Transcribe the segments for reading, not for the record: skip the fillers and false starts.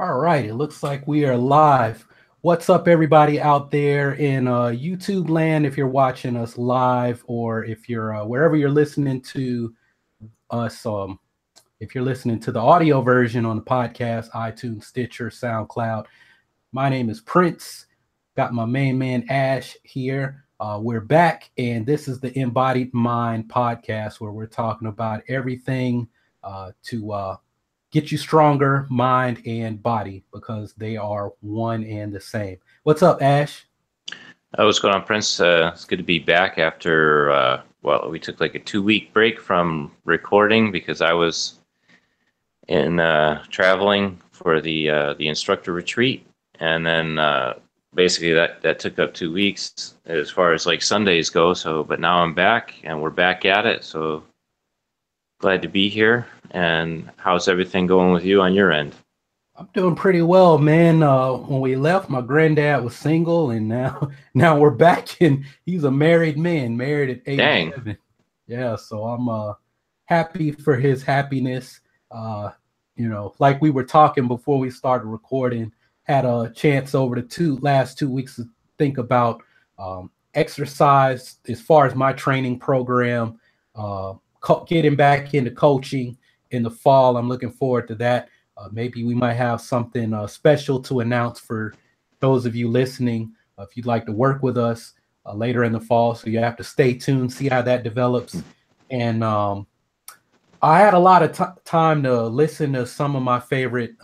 All right, it looks like we are live. What's up, everybody out there in YouTube land? If you're watching us live, or if you're wherever you're listening to us, if you're listening to the audio version on the podcast, iTunes, Stitcher, SoundCloud. My name is Prince. Got my main man Ash here. We're back, and this is the Embodied Mind podcast, where we're talking about everything to get you stronger, mind and body, because they are one and the same. What's up, Ash? What's going on, Prince? It's good to be back after, we took like a 2-week break from recording because I was in traveling for the instructor retreat. And then basically that took up 2 weeks as far as like Sundays go. But now I'm back and we're back at it. So glad to be here. And how's everything going with you on your end? I'm doing pretty well, man. When we left, my granddad was single, and now we're back, and he's a married man, married at 87. Dang. Yeah, so I'm happy for his happiness. Like we were talking before we started recording, had a chance over the last 2 weeks to think about exercise as far as my training program, getting back into coaching in the fall. I'm looking forward to that. Maybe we might have something special to announce for those of you listening. If you'd like to work with us later in the fall, so you have to stay tuned, see how that develops. And I had a lot of time to listen to some of my favorite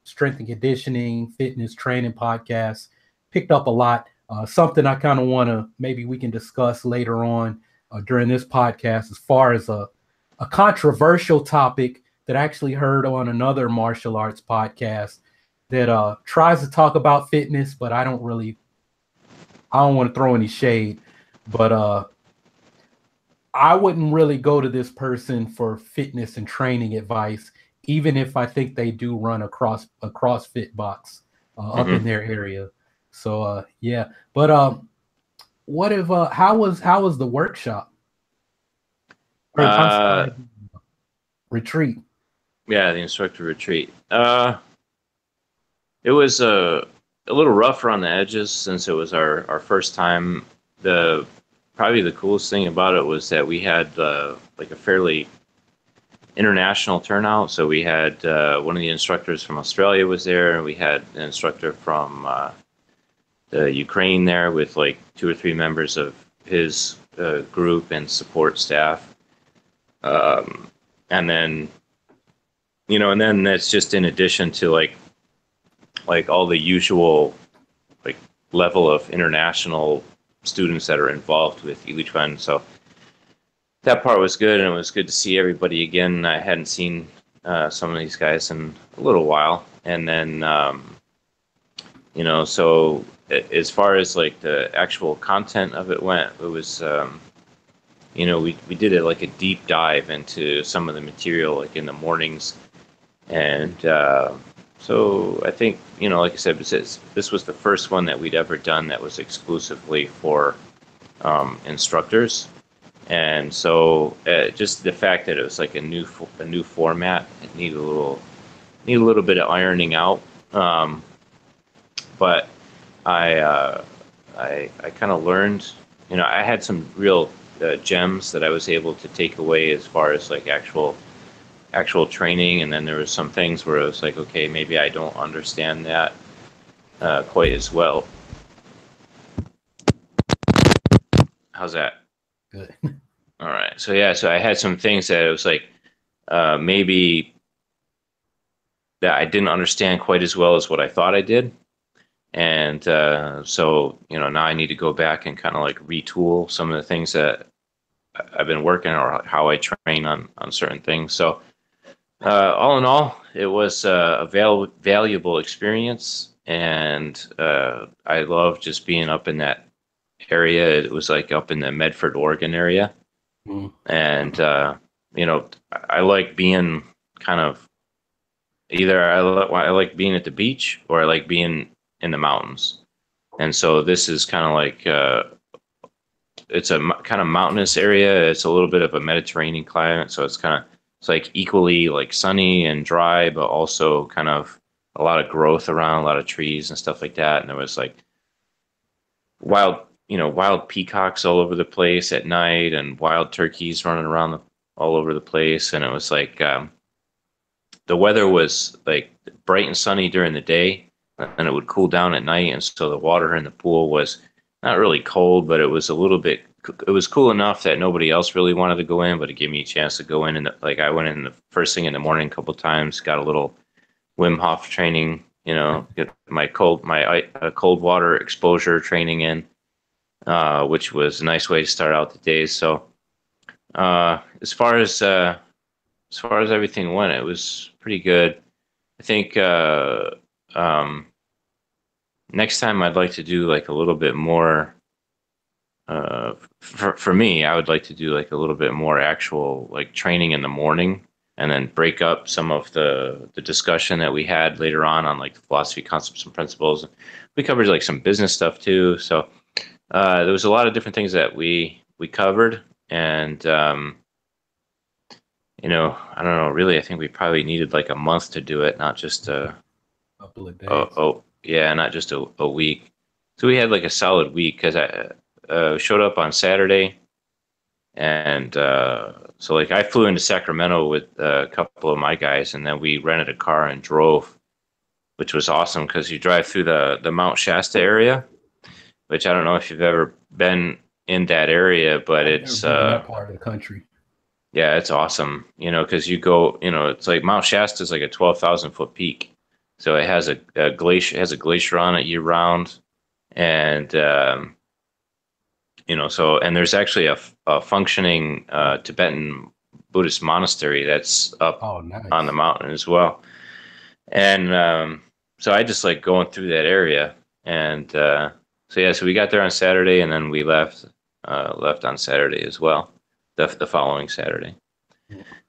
strength and conditioning, fitness training podcasts. Picked up a lot. Something I kind of want to, maybe we can discuss later on during this podcast, as far as a controversial topic that I actually heard on another martial arts podcast that tries to talk about fitness, but I don't want to throw any shade, but I wouldn't really go to this person for fitness and training advice, even if I think they do run a CrossFit box up in their area. So yeah, but what if how was the workshop? Retreat. Yeah, the instructor retreat. It was a little rough around the edges since it was our first time. Probably the coolest thing about it was that we had like a fairly international turnout. So we had one of the instructors from Australia was there, and we had an instructor from the Ukraine there with like 2 or 3 members of his group and support staff. And then that's just in addition to like all the usual like level of international students that are involved with each one. So that part was good, and it was good to see everybody again. I hadn't seen some of these guys in a little while. And then, so as far as like the actual content of it went, it was, we did it like a deep dive into some of the material like in the mornings. And so I think, like I said, this was the first one that we'd ever done that was exclusively for instructors. And so just the fact that it was like a new format, it needed a little bit of ironing out. But I kind of learned, I had some real gems that I was able to take away as far as like actual training, and then there was some things where it was like, okay, maybe I don't understand that quite as well. How's that? Good. All right. So yeah, so I had some things that it was like maybe that I didn't understand quite as well as what I thought I did. And so, now I need to go back and kind of like retool some of the things that I've been working on, or how I train on certain things. So all in all, it was a valuable experience. And I love just being up in that area. It was like up in the Medford, Oregon area. And, I like being kind of either I like being at the beach, or I like being in the mountains. And so this is kind of like, it's a kind of mountainous area. It's a little bit of a Mediterranean climate. So it's like equally like sunny and dry, but also kind of a lot of growth around, a lot of trees and stuff like that. And there was like wild, wild peacocks all over the place at night, and wild turkeys running around all over the place. And it was like the weather was like bright and sunny during the day, and it would cool down at night. And so the water in the pool was not really cold, but it was a little bit. It was cool enough that nobody else really wanted to go in, but it gave me a chance to go in. And like I went in the first thing in the morning a couple times, got a little Wim Hof training, get my cold water exposure training in, which was a nice way to start out the day. So as far as everything went, it was pretty good. I think next time I'd like to do like a little bit more. For me, I would like to do like a little bit more actual like training in the morning, and then break up some of the discussion that we had later on like the philosophy, concepts, and principles. We covered like some business stuff too. So there was a lot of different things that we covered, and I don't know. Really, I think we probably needed like a month to do it, not just a couple of days. oh yeah, not just a week. So we had like a solid week because I showed up on Saturday, and so like I flew into Sacramento with a couple of my guys, and then we rented a car and drove, which was awesome because you drive through the Mount Shasta area, which I don't know if you've ever been in that area, but it's never been in that part of the country. Yeah, it's awesome, because you go, it's like Mount Shasta is like a 12,000-foot peak. So it has a glacier on it year round. And, and there's actually a functioning Tibetan Buddhist monastery that's up nice. on the mountain as well. And so I just like going through that area. And so we got there on Saturday, and then we left on Saturday as well. The following Saturday.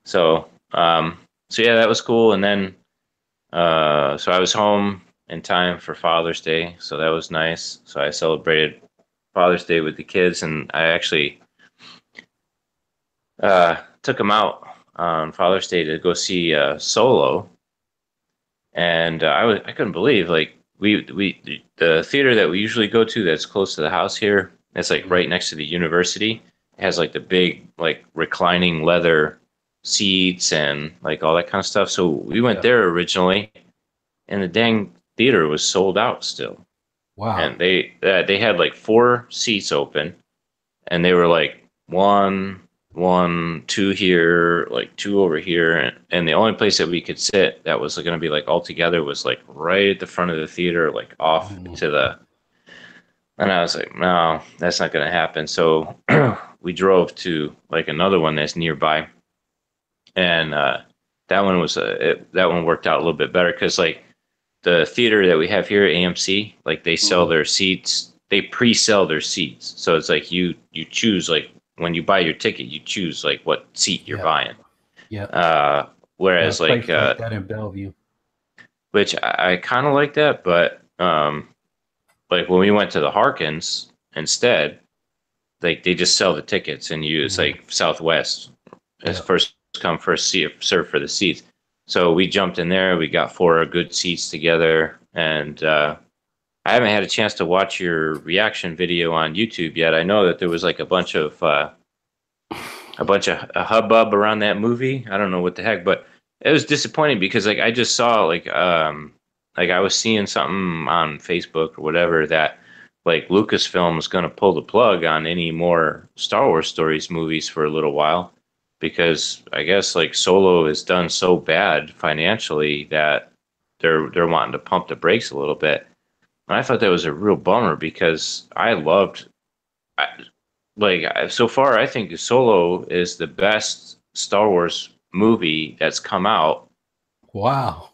So yeah, that was cool. And then so I was home in time for Father's Day, so that was nice. So I celebrated Father's Day with the kids, and I actually took them out on Father's Day to go see Solo. And I couldn't believe, like, the theater that we usually go to that's close to the house here, it's like right next to the university. It has like the big like reclining leather seats and like all that kind of stuff. So we went there originally, and the dang theater was sold out still. Wow. And they had like 4 seats open, and they were like one, 2 here, like 2 over here, and the only place that we could sit that was going to be like all together was like right at the front of the theater, like off to the. And I was like, no, that's not going to happen. So we drove to like another one that's nearby, and that one worked out a little bit better because like the theater that we have here at AMC, like they sell their seats, they pre-sell their seats. So it's like you choose, like when you buy your ticket, you choose like what seat you're buying. Yeah. Whereas like that in Bellevue, which I kind of like that, but like when we went to the Harkins instead, like they just sell the tickets, and it's like Southwest. It's first come, first serve for the seats. So we jumped in there. We got 4 good seats together, and I haven't had a chance to watch your reaction video on YouTube yet. I know that there was like a bunch of hubbub around that movie. I don't know what the heck, but it was disappointing because like I just saw like I was seeing something on Facebook or whatever that like Lucasfilm is going to pull the plug on any more Star Wars stories movies for a little while, because I guess like Solo is done so bad financially that they're wanting to pump the brakes a little bit. And I thought that was a real bummer because so far I think Solo is the best Star Wars movie that's come out. Wow.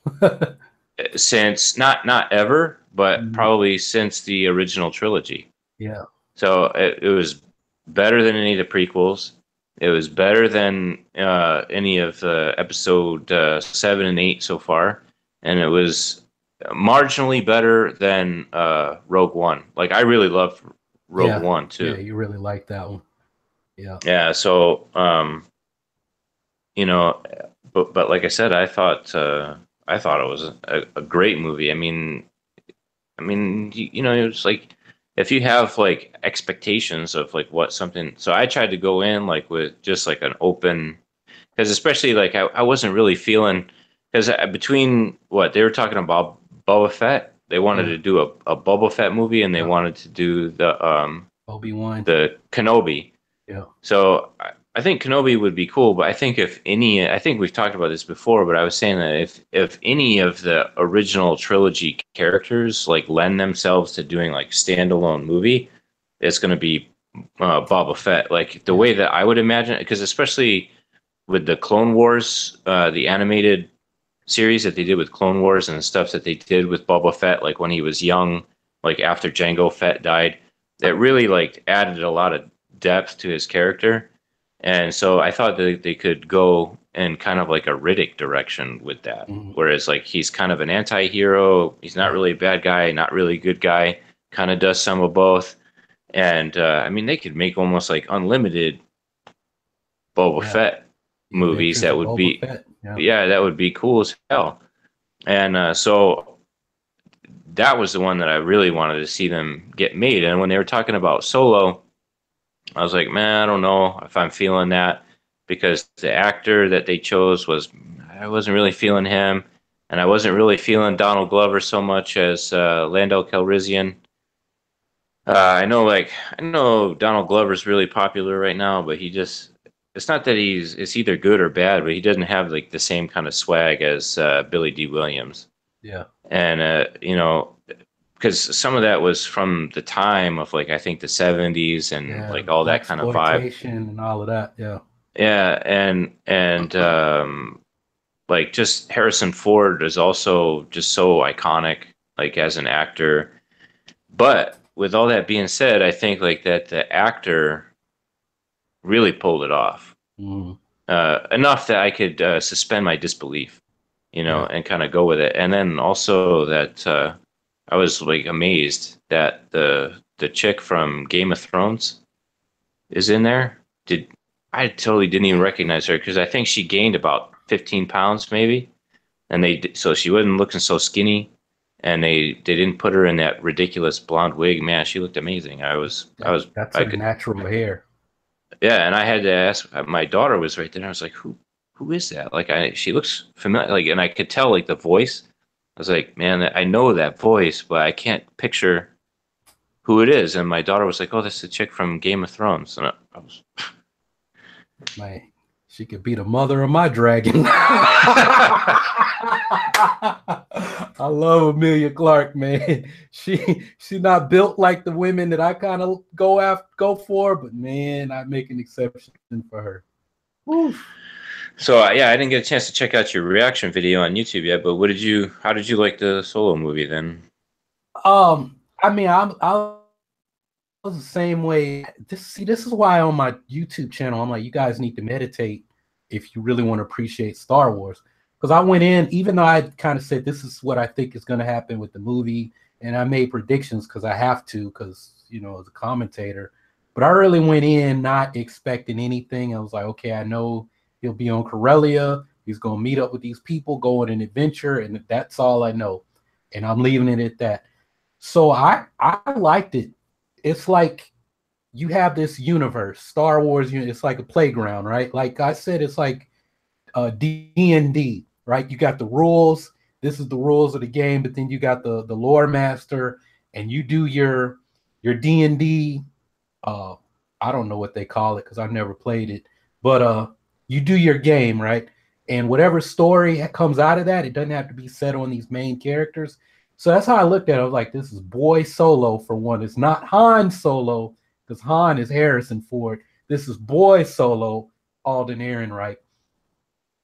Since not ever, but probably since the original trilogy. Yeah. So it was better than any of the prequels. It was better than any of the episode 7 and 8 so far, and it was marginally better than Rogue One. Like I really loved Rogue One too. Yeah, you really liked that one. Yeah. Yeah. So but like I said, I thought thought it was a great movie. You know, it's like if you have like expectations of like what something, so I tried to go in like with just like an open, because especially like I wasn't really feeling, because between what they were talking about Boba Fett, they wanted Yeah. to do a Boba Fett movie, and they Yeah. wanted to do Obi-Wan. the Kenobi. Yeah. So I think Kenobi would be cool, but I think if any, I think we've talked about this before, but I was saying that if any of the original trilogy characters like lend themselves to doing like standalone movie, it's going to be Boba Fett. Like the Yeah. way that I would imagine it, because especially with the Clone Wars, the animated series that they did with Clone Wars and the stuff that they did with Boba Fett, like when he was young, like after Jango Fett died, that really like added a lot of depth to his character. And so I thought that they could go in kind of like a Riddick direction with that. Mhm. Whereas like he's kind of an anti-hero, he's not really a bad guy, not really a good guy, kind of does some of both. And I mean, they could make almost like unlimited Boba Yeah. Fett The movies Adventures that of would Boba be, Fett. Yeah. yeah, that would be cool as hell. And so that was the one that I really wanted to see them get made. And when they were talking about Solo, I was like, man, I don't know if I'm feeling that, because the actor that they chose was, I wasn't really feeling him. And I wasn't really feeling Donald Glover so much as Lando Calrissian. I know Donald Glover's really popular right now, but he just, it's not that it's either good or bad, but he doesn't have like the same kind of swag as Billy D. Williams. Yeah. And you know, because some of that was from the time of like I think the 70s and Yeah. like all that kind of vibe. Blaxploitation and all of that. Yeah. Yeah, and like just Harrison Ford is also just so iconic, like as an actor. But with all that being said, I think like that the actor really pulled it off Mhm. enough that I could suspend my disbelief, you know, Yeah. and kind of go with it. And then also that I was like amazed that the chick from Game of Thrones is in there. Did I totally didn't even recognize her, because I think she gained about 15 pounds maybe, and so she wasn't looking so skinny, and they didn't put her in that ridiculous blonde wig. Man, she looked amazing. That's I her could, natural hair. yeah, and I had to ask. My daughter was right there. I was like, who is that? Like she looks familiar. Like, and I could tell like the voice. I was like, man, I know that voice, but I can't picture who it is. And my daughter was like, oh, that's the chick from Game of Thrones. And I was, Man, she could be the mother of my dragon. I love Amelia Clark, man. She not built like the women that I kind of go for, but man, I make an exception for her. Oof. so yeah, I didn't get a chance to check out your reaction video on YouTube yet. But how did you like the Solo movie then? I mean, I was the same way. This is why on my YouTube channel, I'm like, you guys need to meditate if you really want to appreciate Star Wars. Because I went in, even though I kind of said this is what I think is going to happen with the movie, and I made predictions because I have to, because as a commentator. But I really went in not expecting anything. I was like, okay, I know he'll be on Corellia. He's going to meet up with these people, go on an adventure, and that's all I know. And I'm leaving it at that. So I liked it. It's like you have this universe, Star Wars. It's like a playground, right? Like I said, it's like D&D, right? You got the rules. This is the rules of the game, but then you got the lore master, and you do your D&D. I don't know what they call it because I've never played it, but you do your game, right? And whatever story comes out of that, it doesn't have to be set on these main characters. So that's how I looked at it. I was like, this is boy Solo for one. It's not Han Solo, because Han is Harrison Ford. This is boy Solo, Alden Ehrenreich.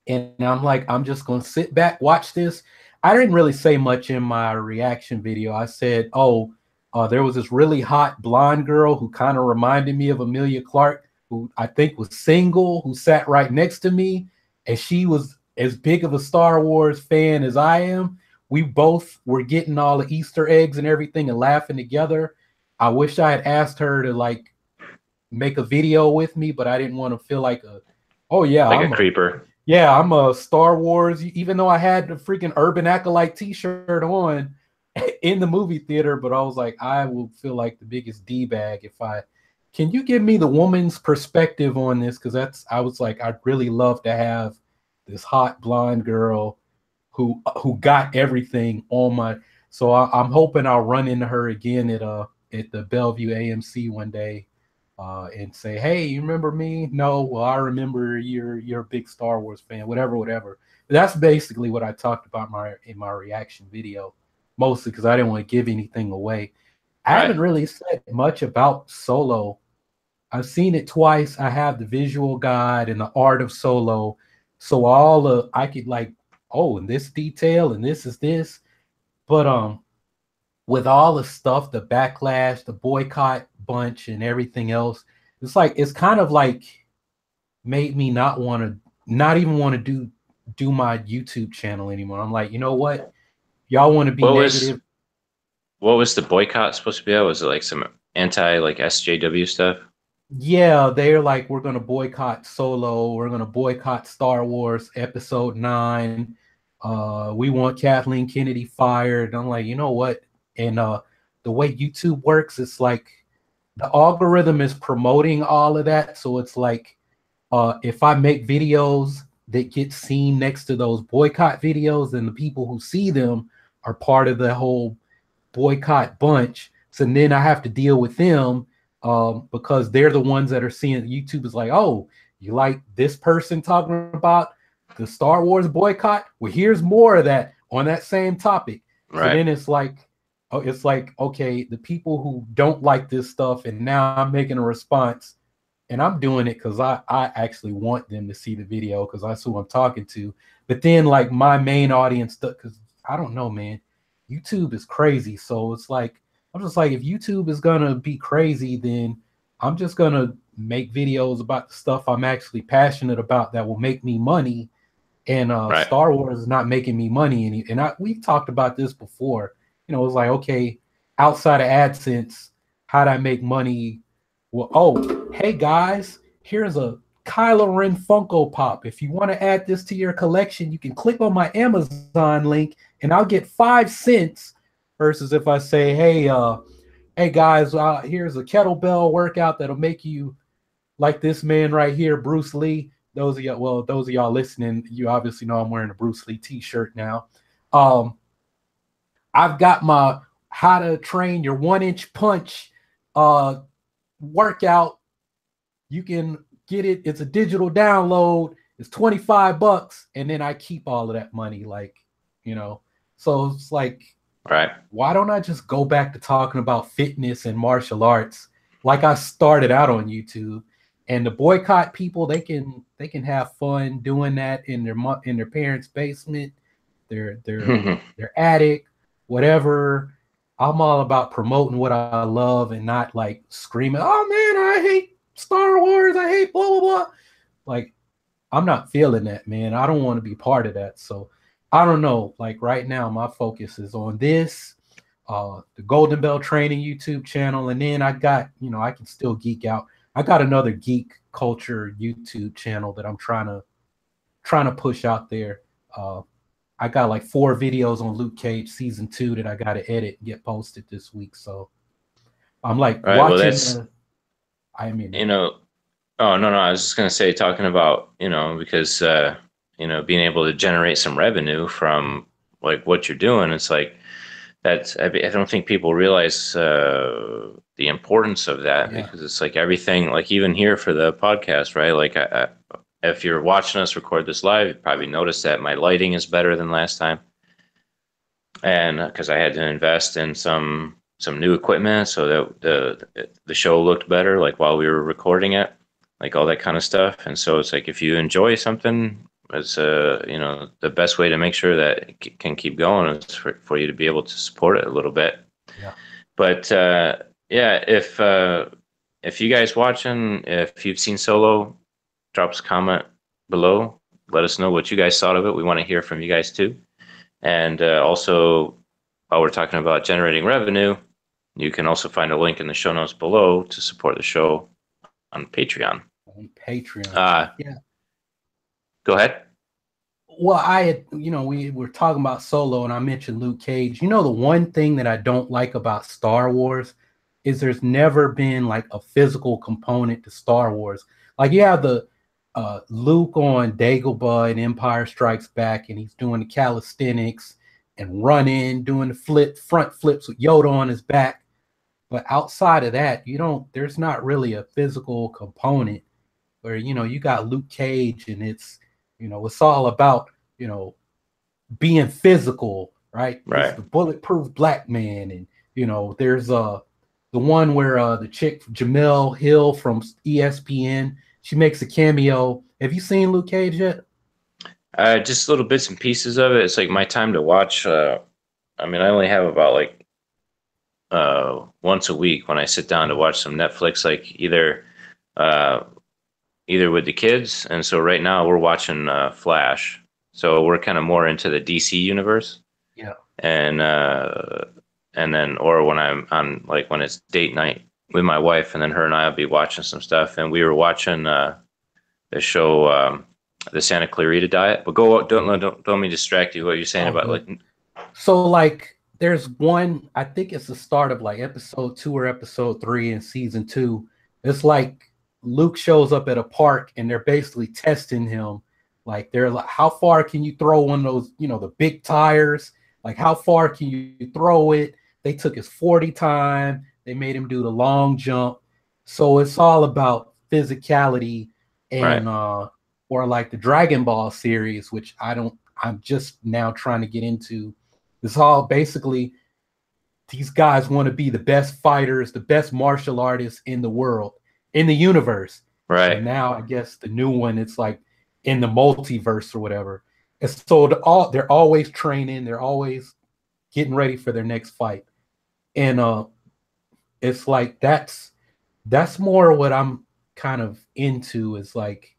And I'm like, I'm just going to sit back, watch this. I didn't really say much in my reaction video. I said, there was this really hot blonde girl who kind of reminded me of Amelia Clark, who I think was single, who sat right next to me. And she was as big of a Star Wars fan as I am. We both were getting all the Easter eggs and everything and laughing together. I wish I had asked her to like make a video with me, but I didn't want to feel like I'm A creeper. Yeah, I'm a Star Wars. Even though I had the freaking Urban Acolyte T-shirt on in the movie theater, but I was like, I will feel like the biggest d bag if I. Can you give me the woman's perspective on this? Because I was like, I'd really love to have this hot blonde girl who got everything on my. So I'm hoping I'll run into her again at the Bellevue AMC one day, and say, "Hey, you remember me?" No, well, I remember you're a big Star Wars fan. Whatever, whatever. But that's basically what I talked about in my reaction video, mostly because I didn't want to give anything away. I Right. haven't really said much about Solo. I've seen it twice. I have the visual guide and the art of Solo, so all the I could like, oh, and this detail and this is this. But with all the stuff, the backlash, the boycott bunch, and everything else, it's kind of like made me not even want to do my YouTube channel anymore. I'm like, you know what? Y'all want to be What was negative? what was the boycott supposed to be? Was it like some anti like SJW stuff? Yeah, they're like, we're gonna boycott Solo. We're gonna boycott Star Wars Episode 9. We want Kathleen Kennedy fired. I'm like, you know what? And the way YouTube works, it's like the algorithm is promoting all of that. So it's like, if I make videos that get seen next to those boycott videos, then the people who see them are part of the whole boycott bunch. So then I have to deal with them, because they're the ones that are seeing YouTube is like, oh, you like this person talking about the Star Wars boycott? Well, here's more of that on that same topic. So Right. then it's like, oh, it's like, okay, the people who don't like this stuff, and now I'm making a response, and I'm doing it because I actually want them to see the video because that's who I'm talking to. But then like my main audience, because I don't know, man, YouTube is crazy. So it's like I'm just like, if YouTube is gonna be crazy, then I'm just gonna make videos about the stuff I'm actually passionate about that will make me money. And Right. Star Wars is not making me money any. And we've talked about this before. It's like, okay, outside of AdSense, how'd I make money? Well, oh, hey guys, here's a Kylo Ren Funko Pop. If you want to add this to your collection, you can click on my Amazon link, and I'll get 5 cents. Versus if I say, hey guys, here's a kettlebell workout that'll make you like this man right here, Bruce Lee. Those of y'all listening, you obviously know I'm wearing a Bruce Lee T-shirt now. Um, I've got my How to Train Your 1 Inch Punch uh, workout. You can get it. It's a digital download. It's $25, and then I keep all of that money. Like, you know, so it's like, Right. why don't I just go back to talking about fitness and martial arts like I started out on YouTube? And the boycott people, they can have fun doing that in their parents' basement, their attic, whatever. I'm all about promoting what I love and not like screaming, "Oh man, I hate Star Wars. I hate blah blah blah." Like, I'm not feeling that, man. I don't want to be part of that. So I don't know. Like right now, my focus is on this, the Golden Bell Training YouTube channel, and then I got, I can still geek out. I got another geek culture YouTube channel that I'm trying to push out there. Uh, I got like 4 videos on Luke Cage season 2 that I got to edit and get posted this week. So I'm like Right. Well, watching that's the. I mean, you know. Oh no, no. I was just gonna say, talking about because being able to generate some revenue from like what you're doing. It's like that's I don't think people realize the importance of that, yeah, because it's like everything, like even here for the podcast, right? Like if you're watching us record this live, you probably noticed that my lighting is better than last time, and because I had to invest in some new equipment so that the show looked better, like while we were recording it, like all that kind of stuff. And so it's like if you enjoy something, it's the best way to make sure that it can keep going is for you to be able to support it a little bit. yeah. But yeah, if you guys watching, if you've seen Solo, drop us a comment below. Let us know what you guys thought of it. We want to hear from you guys too. And also, while we're talking about generating revenue, you can also find a link in the show notes below to support the show on Patreon. On Patreon. Uh, Yeah. Go ahead. Well, I had, we were talking about Solo and I mentioned Luke Cage. The one thing that I don't like about Star Wars is there's never been like a physical component to Star Wars. Like you have the Luke on Dagobah and Empire Strikes Back, and he's doing the calisthenics and running, doing the front flips with Yoda on his back. But outside of that, there's not really a physical component where, you got Luke Cage and it's all about, being physical, right? It's Right. the bulletproof black man. And, there's the one where the chick Jamel Hill from ESPN, she makes a cameo. Have you seen Luke Cage yet? Just little bits and pieces of it. It's like my time to watch. I mean, I only have about like once a week when I sit down to watch some Netflix, like uh, either with the kids, and so right now we're watching Flash. So we're kind of more into the DC universe, Yeah. and and then or when I'm on like when it's date night with my wife, and then her and I'll be watching some stuff, and we were watching the show the Santa Clarita Diet. But don't let me distract you. What you're saying Oh, about good. like So like there's one, I think it's the start of like episode 2 or episode 3 in season 2. It's like Luke shows up at a park and they're basically testing him. Like they're like, how far can you throw one of those, the big tires? Like how far can you throw it? They took his 40 time. They made him do the long jump. So it's all about physicality right, and or like the Dragon Ball series, which I'm just now trying to get into. It's all basically these guys want to be the best fighters, the best martial artists in the world, in the universe. And right, now I guess the new one, it's like in the multiverse or whatever. And so they're always training, they're always getting ready for their next fight. And it's like that's more what I'm kind of into is like,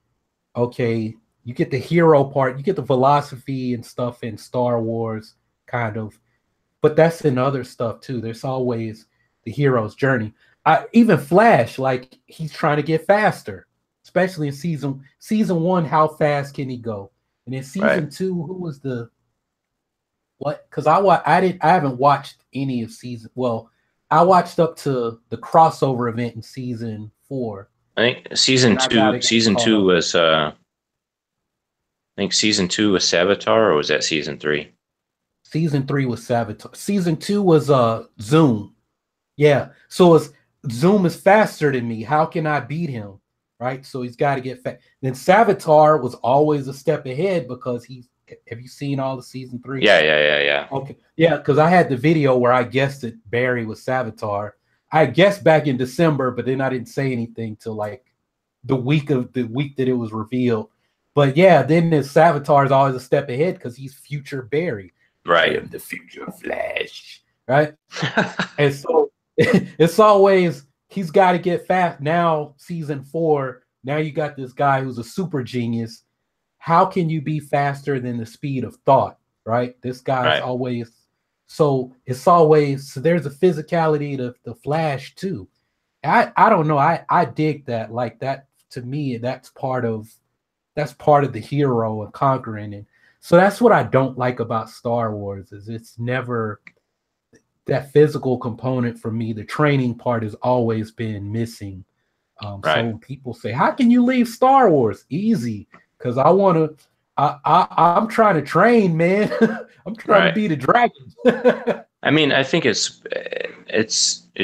okay, you get the hero part, you get the philosophy and stuff in Star Wars, kind of, but that's in other stuff too. There's always the hero's journey. Even Flash, like he's trying to get faster, especially in season 1. How fast can he go? And in right. season 2, who was the what? Because I haven't watched any of season. Well, I watched up to the crossover event in season 4, I think and I got to get season caught two up. was I think season two was Savitar, or was that season three? Season 3 was Saboteur. Season 2 was Zoom. Yeah. So it's Zoom is faster than me. How can I beat him? Right. So he's got to get fast. Then Savitar was always a step ahead because he's. Have you seen all the season 3? Yeah. Okay. Yeah, because I had the video where I guessed that Barry was Savitar. I guessed back in December, but then I didn't say anything till like the week that it was revealed. But yeah, then the Savitar is always a step ahead because he's future Barry. I Right. am the future Flash. Right. And so it's always he's got to get fast. Now, season 4, now you got this guy who's a super genius. How can you be faster than the speed of thought? Right? This guy's Right. always so it's always so there's a physicality to the Flash too. I don't know. I dig that. Like that to me, that's part of the hero and conquering it. So that's what I don't like about Star Wars is it's never that physical component for me. The training part has always been missing. So Right. when people say, "How can you leave Star Wars?" Easy, because I want to. I'm trying to train, man. I'm trying to Right. be the dragon. I mean, I think it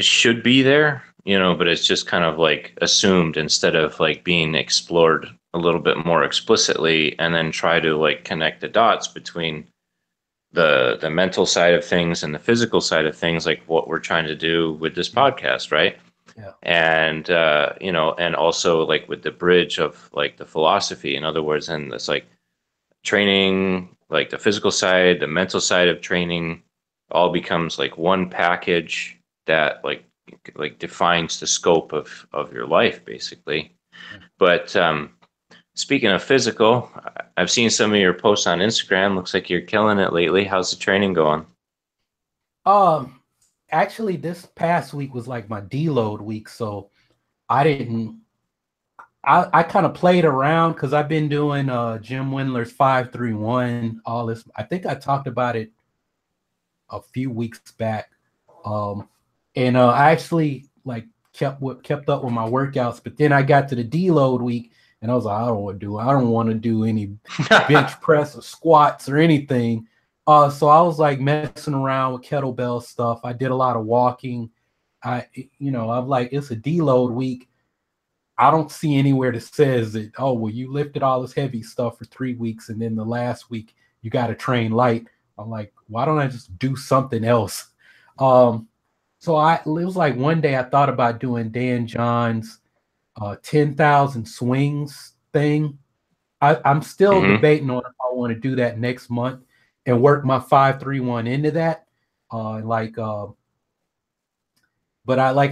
should be there, but it's just kind of like assumed instead of like being explored a little bit more explicitly, and then try to like connect the dots between the mental side of things and the physical side of things, like what we're trying to do with this Yeah, podcast, right? yeah, And and also like with the bridge of like the philosophy, in other words, and it's like training, like the physical side, the mental side of training, all becomes like one package that like defines the scope of your life, basically. yeah. But speaking of physical, I've seen some of your posts on Instagram. Looks like you're killing it lately. How's the training going? Um, Actually, this past week was like my deload week, so I didn't. I kind of played around because I've been doing Jim Wendler's 531, all this. I think I talked about it a few weeks back. Um, and I actually like kept up with my workouts, but then I got to the deload week and I was like, I don't want to do any bench press or squats or anything. So I was like messing around with kettlebell stuff. I did a lot of walking. I'm like, it's a deload week. I don't see anywhere that says that, oh, well, you lifted all this heavy stuff for 3 weeks and then the last week you got to train light. I'm like, why don't I just do something else? It was like one day I thought about doing Dan John's 10,000 swings thing. I'm still debating on if I want to do that next month and work my 531 into that. But like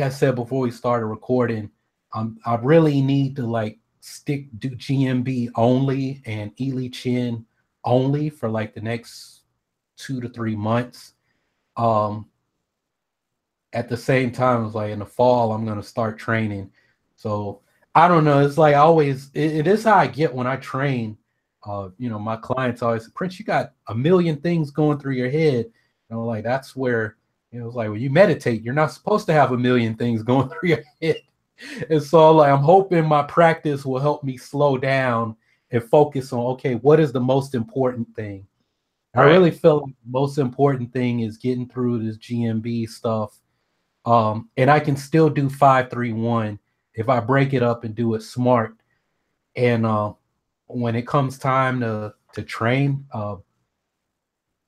I said before we started recording, I really need to like do GMB only and Ely Chin only for like the next 2 to 3 months. At the same time, it's like in the fall, I'm gonna start training. So I don't know. It's like always, it is how I get when I train. My clients always say, Prince, you got a million things going through your head. Like that's where it's like when you meditate, you're not supposed to have a million things going through your head. And so like I'm hoping my practice will help me slow down and focus on, okay, what is the most important thing? Right. I really feel like the most important thing is getting through this GMB stuff. And I can still do 531 if I break it up and do it smart. And when it comes time to train,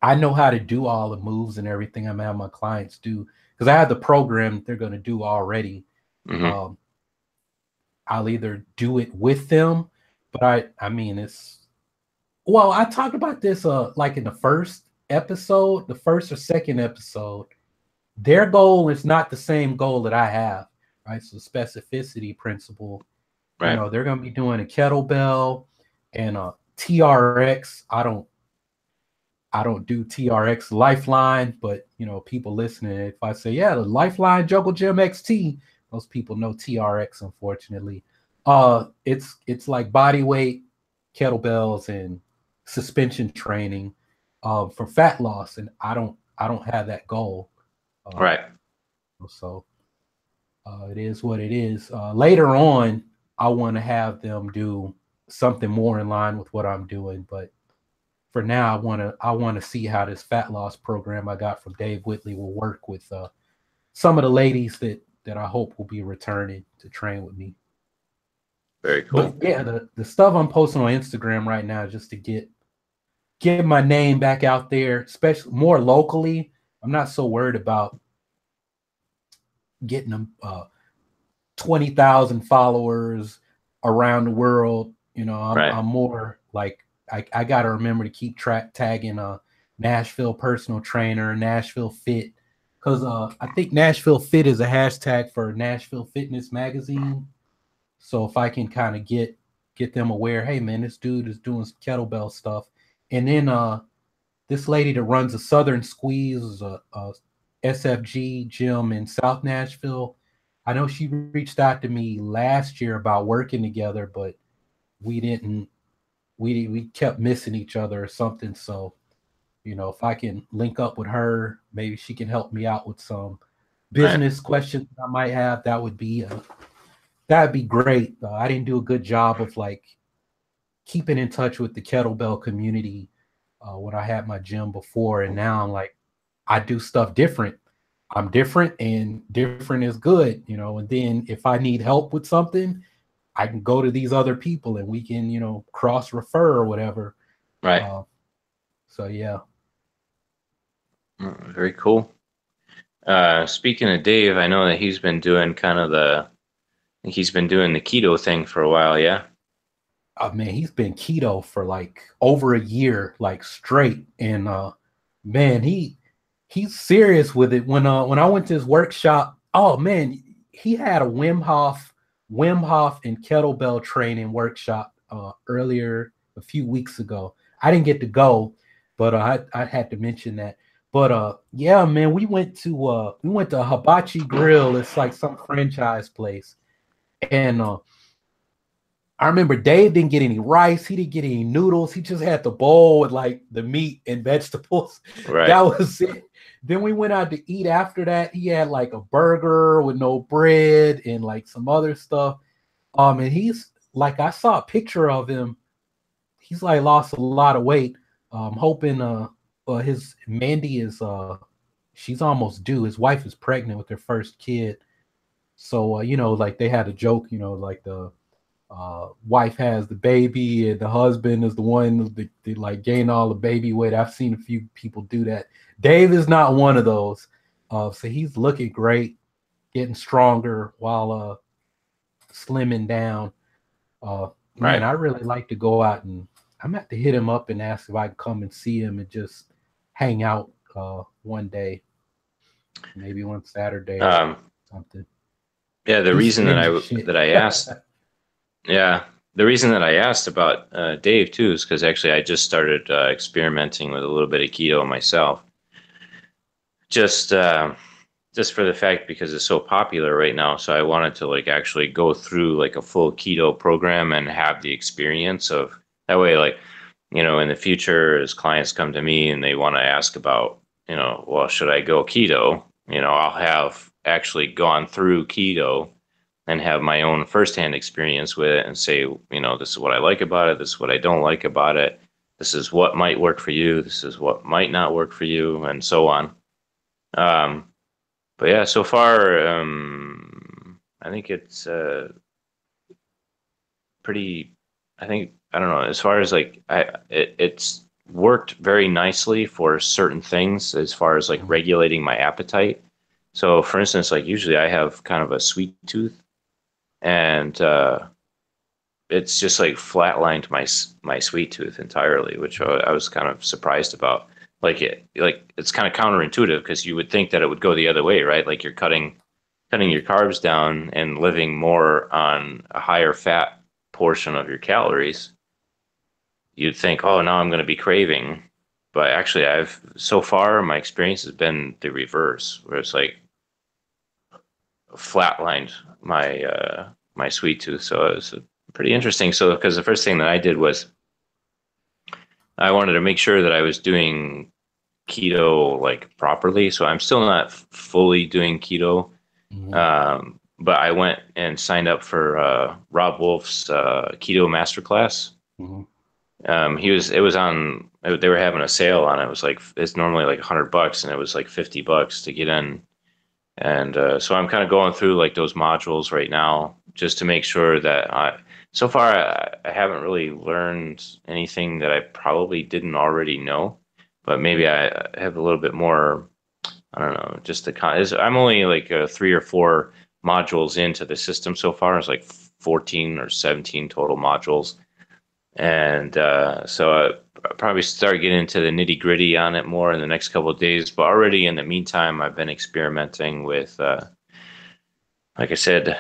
I know how to do all the moves and everything I'm having my clients do because I have the program they're going to do already. I'll either do it with them, but I talked about this like in the first or second episode. Their goal is not the same goal that I have, right? So specificity principle, right. They're going to be doing a kettlebell and a TRX. I don't do TRX Lifeline, but people listening, if I say, yeah, the Lifeline Juggle Gym XT, most people know TRX, unfortunately. It's like body weight, kettlebells, and suspension training for fat loss, and I don't have that goal. Right. So it is what it is. Later on, I want to have them do something more in line with what I'm doing, but for now, I want to see how this fat loss program I got from Dave Whitley will work with some of the ladies that I hope will be returning to train with me. Very cool. But yeah, the stuff I'm posting on Instagram right now just to get my name back out there, especially more locally. I'm not so worried about getting them 20,000 followers around the world. I'm more like I got to remember to keep tagging Nashville personal trainer, Nashville Fit, because I think Nashville Fit is a hashtag for Nashville Fitness Magazine. So if I can kind of get them aware, hey man, this dude is doing some kettlebell stuff, and then this lady that runs a Southern Squeeze, a SFG gym in South Nashville. I know she reached out to me last year about working together, but we kept missing each other or something. So, if I can link up with her, maybe she can help me out with some business questions I might have. That would be great. I didn't do a good job of like keeping in touch with the kettlebell community when I had my gym before, and now I'm like, I do stuff different. I'm different, and different is good, and then if I need help with something, I can go to these other people and we can, cross refer or whatever. Right. So yeah. Very cool. Speaking of Dave, I know that he's been doing he's been doing the keto thing for a while. Yeah. Man, he's been keto for like over a year, like straight. And man, he's serious with it. When I went to his workshop, oh man, he had a Wim Hof and kettlebell training workshop earlier a few weeks ago. I didn't get to go, but I had to mention that. But yeah, man, we went to Hibachi Grill. It's like some franchise place, and I remember Dave didn't get any rice. He didn't get any noodles. He just had the bowl with like the meat and vegetables. That Right. was it. Then we went out to eat after that. He had like a burger with no bread and like some other stuff. And he's like, I saw a picture of him. He's like lost a lot of weight. Hoping his Mandy is she's almost due. His wife is pregnant with their first kid. So like they had a joke, like the wife has the baby and the husband is the one that like gain all the baby weight. I've seen a few people do that. Dave is not one of those. So he's looking great, getting stronger while slimming down. Man, Right. I really like to go out, and I'm gonna have to hit him up and ask if I can come and see him and just hang out one day, maybe one Saturday or Um, something. yeah, the Do reason some that ninja shit. I asked, yeah, the reason that I asked about Dave too is because actually I just started experimenting with a little bit of keto myself. Just just for the fact because it's so popular right now. So I wanted to like actually go through like a full keto program and have the experience of that way, like, in the future, as clients come to me and they want to ask about, well, should I go keto? I'll have actually gone through keto and have my own firsthand experience with it and say, this is what I like about it. This is what I don't like about it. This is what might work for you. This is what might not work for you, and so on. Um, but yeah, so far, I think it's pretty. I think I don't know. As far as like, it's worked very nicely for certain things. As far as like Mhm. regulating my appetite. So, for instance, like usually I have kind of a sweet tooth, and it's just like flatlined my sweet tooth entirely, which I was kind of surprised about. Like it's kind of counterintuitive because you would think that it would go the other way, right? Like you're cutting your carbs down and living more on a higher fat portion of your calories. You'd think, oh, now I'm going to be craving, but actually, I've so far my experience has been the reverse, where it's like flatlined my sweet tooth. So it was pretty interesting. So because the first thing that I did was I wanted to make sure that I was doing keto like properly. So I'm still not fully doing keto, Mhm. but I went and signed up for Rob Wolf's keto masterclass. Mhm. It was on, they were having a sale on it. It was like, it's normally like $100 and it was like $50 to get in. And so I'm kind of going through like those modules right now just to make sure that so far I haven't really learned anything that I probably didn't already know, but maybe I have a little bit more, I don't know, just I'm only like 3 or 4 modules into the system so far. It's like 14 or 17 total modules. And so I'll probably start getting into the nitty gritty on it more in the next couple of days. But already in the meantime, I've been experimenting with, like I said,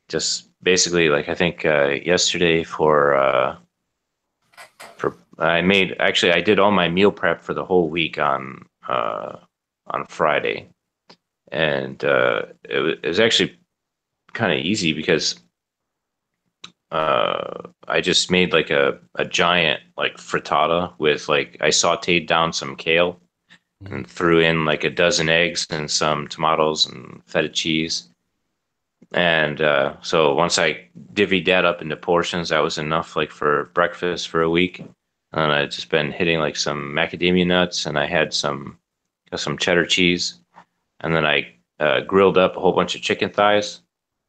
just basically like I think yesterday for I made actually I did all my meal prep for the whole week on Friday, and it was actually kind of easy because I just made like a giant like frittata with like I sauteed down some kale Mhm. and threw in like a dozen eggs and some tomatoes and feta cheese. And so once I divvied that up into portions, that was enough like for breakfast for a week. And I just been hitting like some macadamia nuts, and I had some cheddar cheese, and then I grilled up a whole bunch of chicken thighs,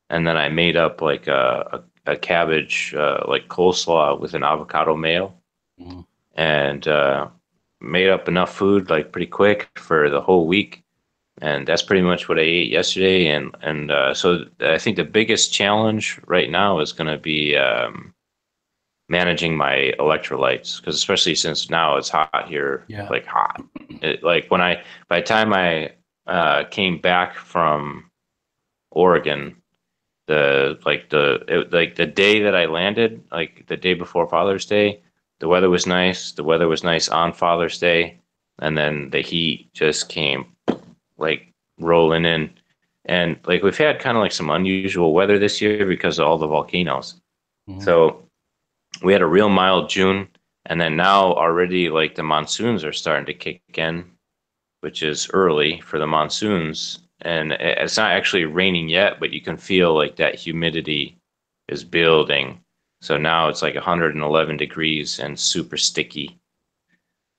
and then I made up like a cabbage like coleslaw with an avocado mayo, Mhm. and made up enough food like pretty quick for the whole week. And that's pretty much what I ate yesterday. And so I think the biggest challenge right now is going to be managing my electrolytes, because especially since now it's hot here, Yeah. like hot. Like by the time I came back from Oregon, like the day that I landed, like the day before Father's Day, the weather was nice. The weather was nice on Father's Day, and then the heat just came like rolling in. And like we've had kind of like some unusual weather this year because of all the volcanoes. So we had a real mild June, and then now already like the monsoons are starting to kick in, which is early for the monsoons. And it's not actually raining yet, but you can feel like that humidity is building. So now it's like 111 degrees and super sticky,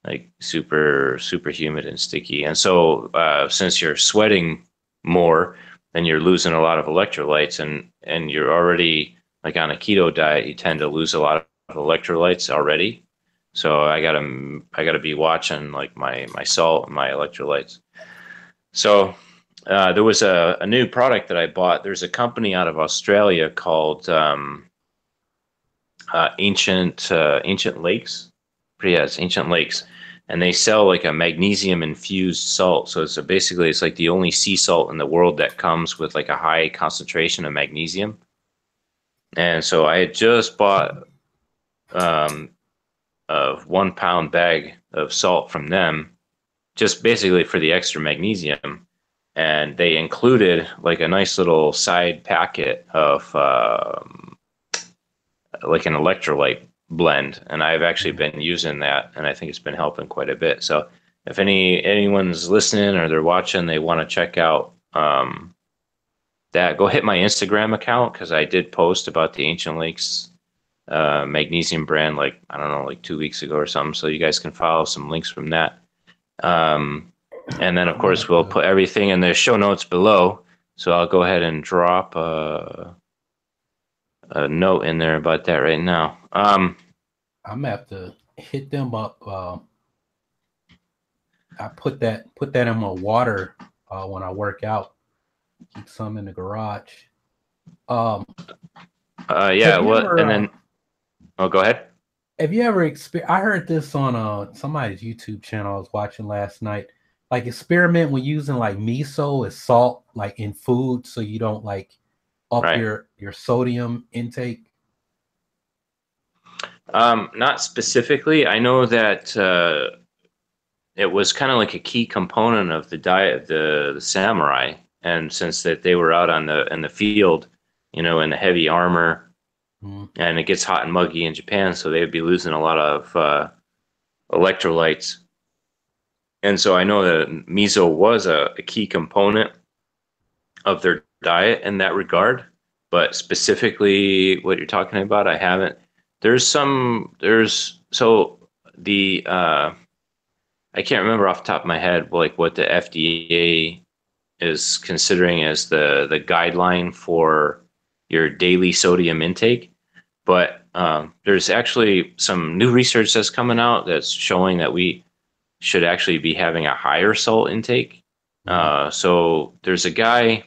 like super humid and sticky. And so since you're sweating more, then you're losing a lot of electrolytes, and you're already like on a keto diet, you tend to lose a lot of electrolytes already. So I gotta be watching like my salt and my electrolytes. So there was a new product that I bought. There's a company out of Australia called Ancient Lakes. Yeah, it's Ancient Lakes, and they sell like a magnesium infused salt. So basically it's like the only sea salt in the world that comes with like a high concentration of magnesium. And so I had just bought um, a 1 pound bag of salt from them, just basically for the extra magnesium. And they included like a nice little side packet of like an electrolyte blend, and I've actually been using that, and I think it's been helping quite a bit. So if anyone's listening or they're watching, they want to check out that, go hit my Instagram account, because I did post about the Ancient Lakes magnesium brand, like I don't know, like 2 weeks ago or something. So you guys can follow some links from that. And then of course we'll put everything in the show notes below. So I'll go ahead and drop a note in there about that right now. I'm gonna have to hit them up. I put that in my water when I work out. Keep some in the garage. Yeah. Well, and then go ahead. Have you ever I heard this on somebody's YouTube channel I was watching last night. Like experiment with using like miso as salt, like in food, so you don't like up Right. your sodium intake. Not specifically. I know that it was kind of like a key component of the diet of the samurai, and since that they were out in the field, in the heavy armor, and it gets hot and muggy in Japan, so they would be losing a lot of electrolytes. And so I know that miso was a key component of their diet in that regard, but specifically what you're talking about, I haven't. So the I can't remember off the top of my head like what the FDA is considering as the guideline for your daily sodium intake, but there's actually some new research that's coming out that's showing that we should actually be having a higher salt intake. So there's a guy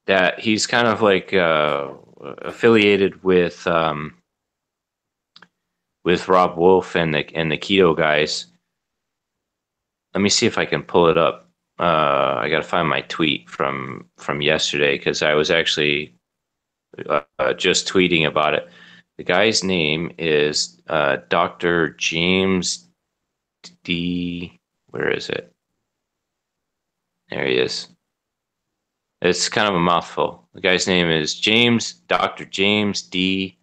that he's kind of like affiliated with Rob Wolf and the keto guys. Let me see if I can pull it up. I got to find my tweet from yesterday, because I was actually just tweeting about it. The guy's name is Dr. James D. Where is it? There he is. It's kind of a mouthful. The guy's name is Dr. James D.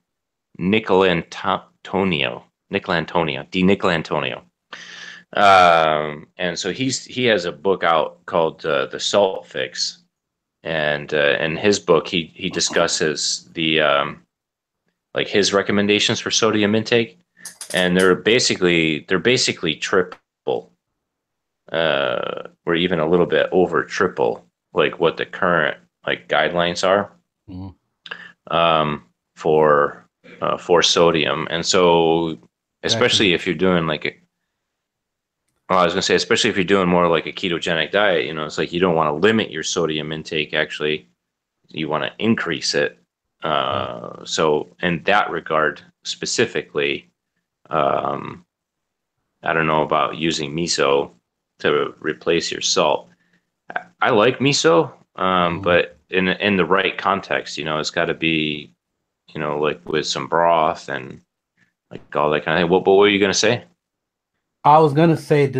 Nicolantonio. And so he has a book out called The Salt Fix, and in his book he discusses the like his recommendations for sodium intake, and they're basically triple, or even a little bit over triple, like what the current like guidelines are for sodium. And so especially if you're doing like I was going to say, especially if you're doing more like a ketogenic diet, it's like you don't want to limit your sodium intake. Actually, you want to increase it. So in that regard, specifically, I don't know about using miso to replace your salt. I like miso, but in the right context, it's got to be, like with some broth and like all that kind of thing. What were you going to say? I was gonna say,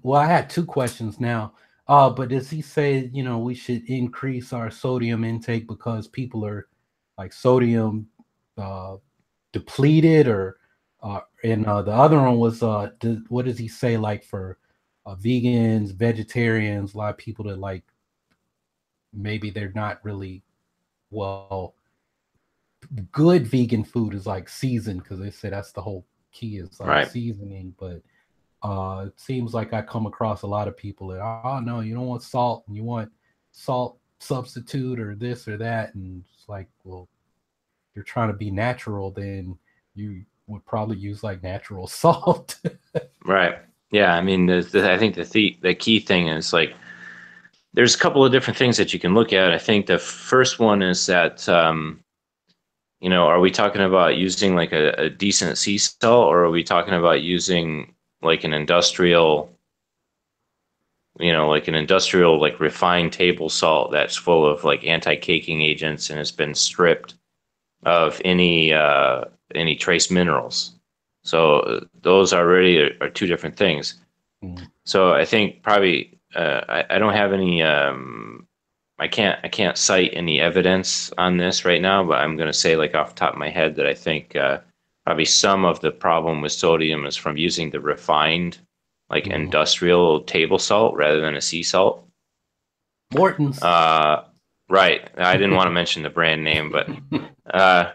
well, I had two questions now. But does he say, we should increase our sodium intake because people are like sodium depleted, or and the other one was what does he say, like for vegans, vegetarians, a lot of people that like maybe they're not really well, good vegan food is like seasoned, because they say that's the whole key, is like Right. seasoning. But it seems like I come across a lot of people that, oh no, you don't want salt, and you want salt substitute or this or that, and it's like, well, you're trying to be natural, then you would probably use like natural salt. Right. Yeah. I mean, I think the key thing is like there's a couple of different things that you can look at. I think the first one is that are we talking about using like a decent sea salt, or are we talking about using like an industrial, like refined table salt that's full of like anti-caking agents and has been stripped of any trace minerals? So those already are two different things. Mm. So I think probably I don't have any I can't cite any evidence on this right now, but I'm going to say like off the top of my head that I think probably some of the problem with sodium is from using the refined, like industrial table salt rather than a sea salt. Morton's. Right. I didn't want to mention the brand name, uh,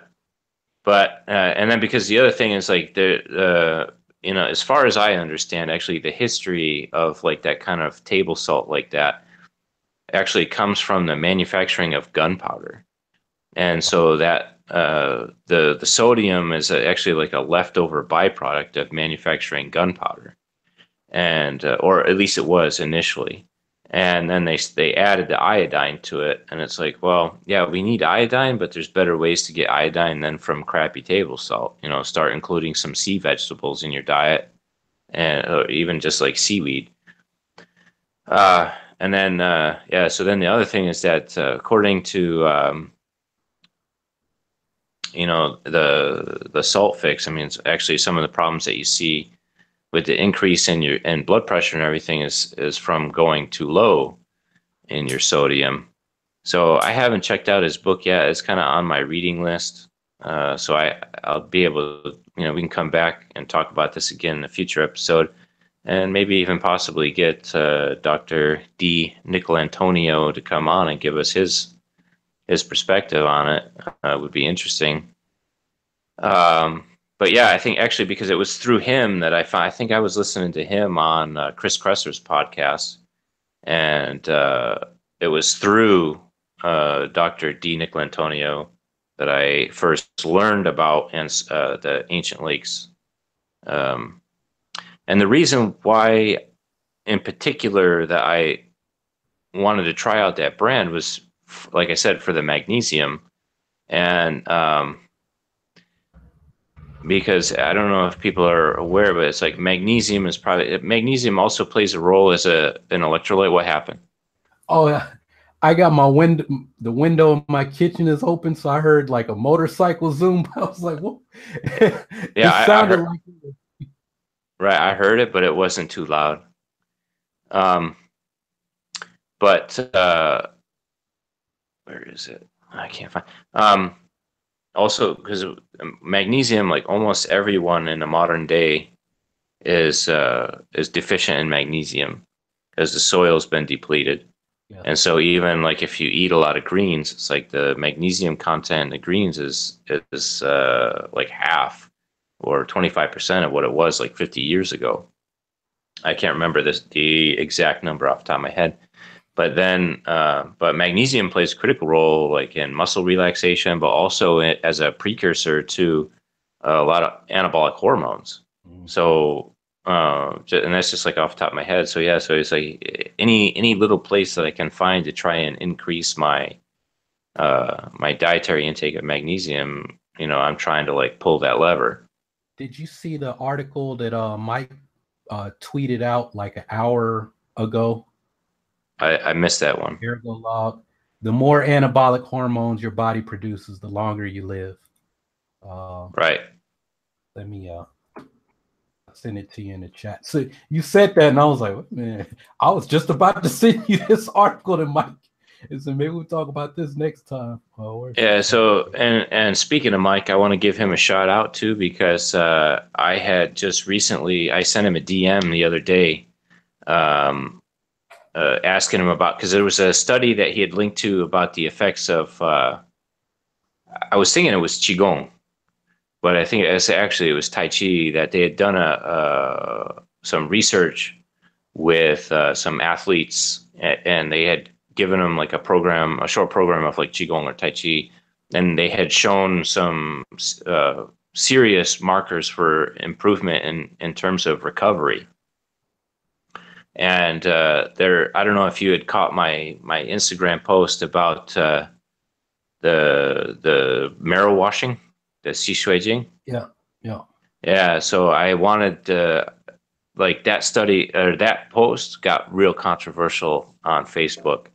and then because the other thing is like as far as I understand, actually the history of like that kind of table salt like that actually comes from the manufacturing of gunpowder. And so that the sodium is actually like a leftover byproduct of manufacturing gunpowder, and or at least it was initially. And then they added the iodine to it, and it's like, well, yeah, we need iodine, but there's better ways to get iodine than from crappy table salt. Start including some sea vegetables in your diet, and or even just like seaweed. And then so then the other thing is that according to the salt fix, I mean, it's actually some of the problems that you see with the increase in your blood pressure and everything is from going too low in your sodium. So I haven't checked out his book yet. It's kind of on my reading list. So I'll be able to, we can come back and talk about this again in a future episode, and maybe even possibly get Dr. D. Nicolantonio to come on and give us his perspective on it. Would be interesting. But yeah, I think actually because it was through him that I think I was listening to him on Chris Kresser's podcast, and it was through Dr. D. Nicolantonio that I first learned about the ancient lakes. And the reason why, in particular, that I wanted to try out that brand was, like I said, for the magnesium. And because I don't know if people are aware, but it's like magnesium also plays a role as an electrolyte. What happened? Oh, yeah. I got the window in my kitchen is open, so I heard like a motorcycle zoom. I was like, what? Yeah, it sounded like. Right, I heard it, but it wasn't too loud. But where is it? I can't find. Also, because magnesium, like almost everyone in the modern day, is deficient in magnesium because the soil's been depleted. Yeah. And so even like if you eat a lot of greens, it's like the magnesium content in the greens is like half or 25% of what it was like 50 years ago. I can't remember the exact number off the top of my head. But then, but magnesium plays a critical role like in muscle relaxation, but also as a precursor to a lot of anabolic hormones. So, and that's just like off the top of my head. So yeah, so it's like any little place that I can find to try and increase my my dietary intake of magnesium, I'm trying to like pull that lever. Did you see the article that Mike tweeted out like an hour ago? I missed that one. Ergo-log. The more anabolic hormones your body produces, the longer you live. Right. Let me send it to you in the chat. So you said that, and I was like, man, I was just about to send you this article that Mike So maybe we'll talk about this next time. Yeah. So, and speaking of Mike, I want to give him a shout out too, because I had just recently, I sent him a DM the other day, um, asking him about, because there was a study that he had linked to about the effects of, I was thinking it was Qigong, but I think it was Tai Chi, that they had done some research with some athletes, and they had given them like a short program of like Qigong or Tai Chi, and they had shown some serious markers for improvement in terms of recovery. And I don't know if you had caught my Instagram post about the marrow washing, the Xi Shui Jing. Yeah, yeah, Yeah. So I wanted like that study or that post got real controversial on Facebook.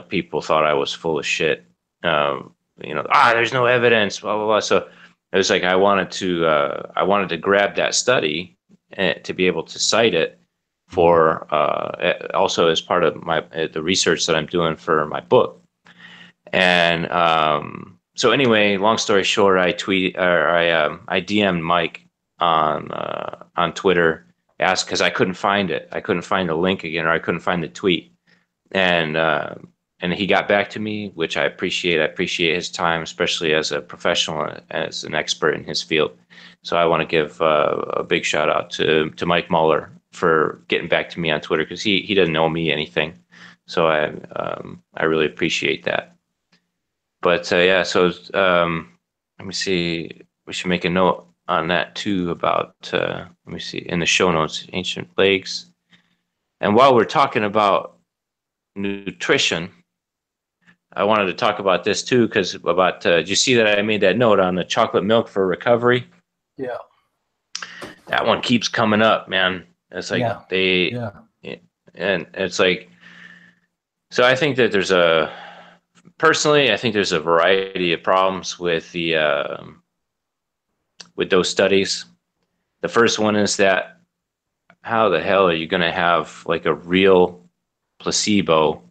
People thought I was full of shit. There's no evidence, blah blah blah. So it was like I wanted to grab that study to be able to cite it for also as part of the research that I'm doing for my book. And so anyway, long story short, I DM'd Mike on Twitter, asked, because I couldn't find it. I couldn't find the link again, or I couldn't find the tweet. And he got back to me, which I appreciate. I appreciate his time, especially as a professional, as an expert in his field. So I want to give a big shout out to Mike Muller for getting back to me on Twitter, because he doesn't owe me anything. So I really appreciate that. But yeah, so let me see. We should make a note on that too about, let me see, in the show notes, ancient plagues. And while we're talking about nutrition, I wanted to talk about this too, because did you see that I made that note on the chocolate milk for recovery? yeah. That one keeps coming up, man. It's like and it's like, so I think that personally, I think there's a variety of problems with with those studies. The first one is that, how the hell are you going to have like a real placebo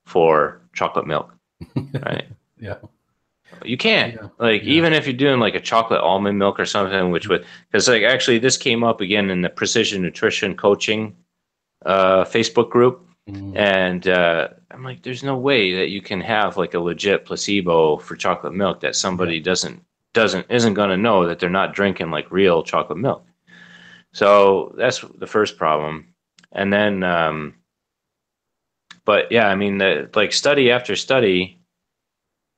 for chocolate milk, right? Yeah. You can't. Even if you're doing like a chocolate almond milk or something, because like actually this came up again in the Precision Nutrition Coaching Facebook group. And I'm like, there's no way that you can have like a legit placebo for chocolate milk that somebody isn't going to know that they're not drinking like real chocolate milk. So that's the first problem. And then, but yeah, I mean, like study after study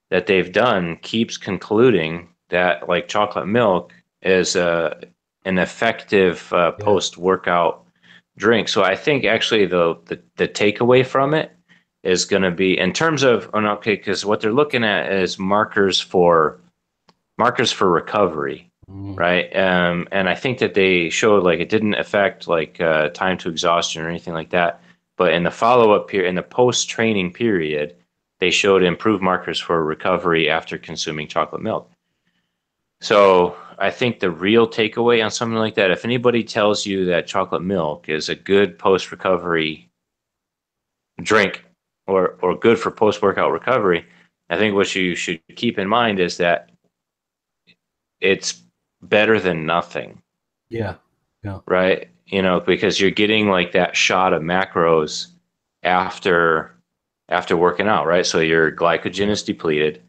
that they've done keeps concluding that like chocolate milk is an effective post-workout drink. So I think actually the takeaway from it is going to be in terms of, because what they're looking at is markers for recovery, right? And I think that they showed like it didn't affect like time to exhaustion or anything like that. But in the follow-up period, in the post-training period, they showed improved markers for recovery after consuming chocolate milk. So I think the real takeaway on something like that, if anybody tells you that chocolate milk is a good post-recovery drink or good for post-workout recovery, I think what you should keep in mind is that it's better than nothing. Yeah. Yeah. Right? Because you're getting like that shot of macros after working out, right? So your glycogen is depleted.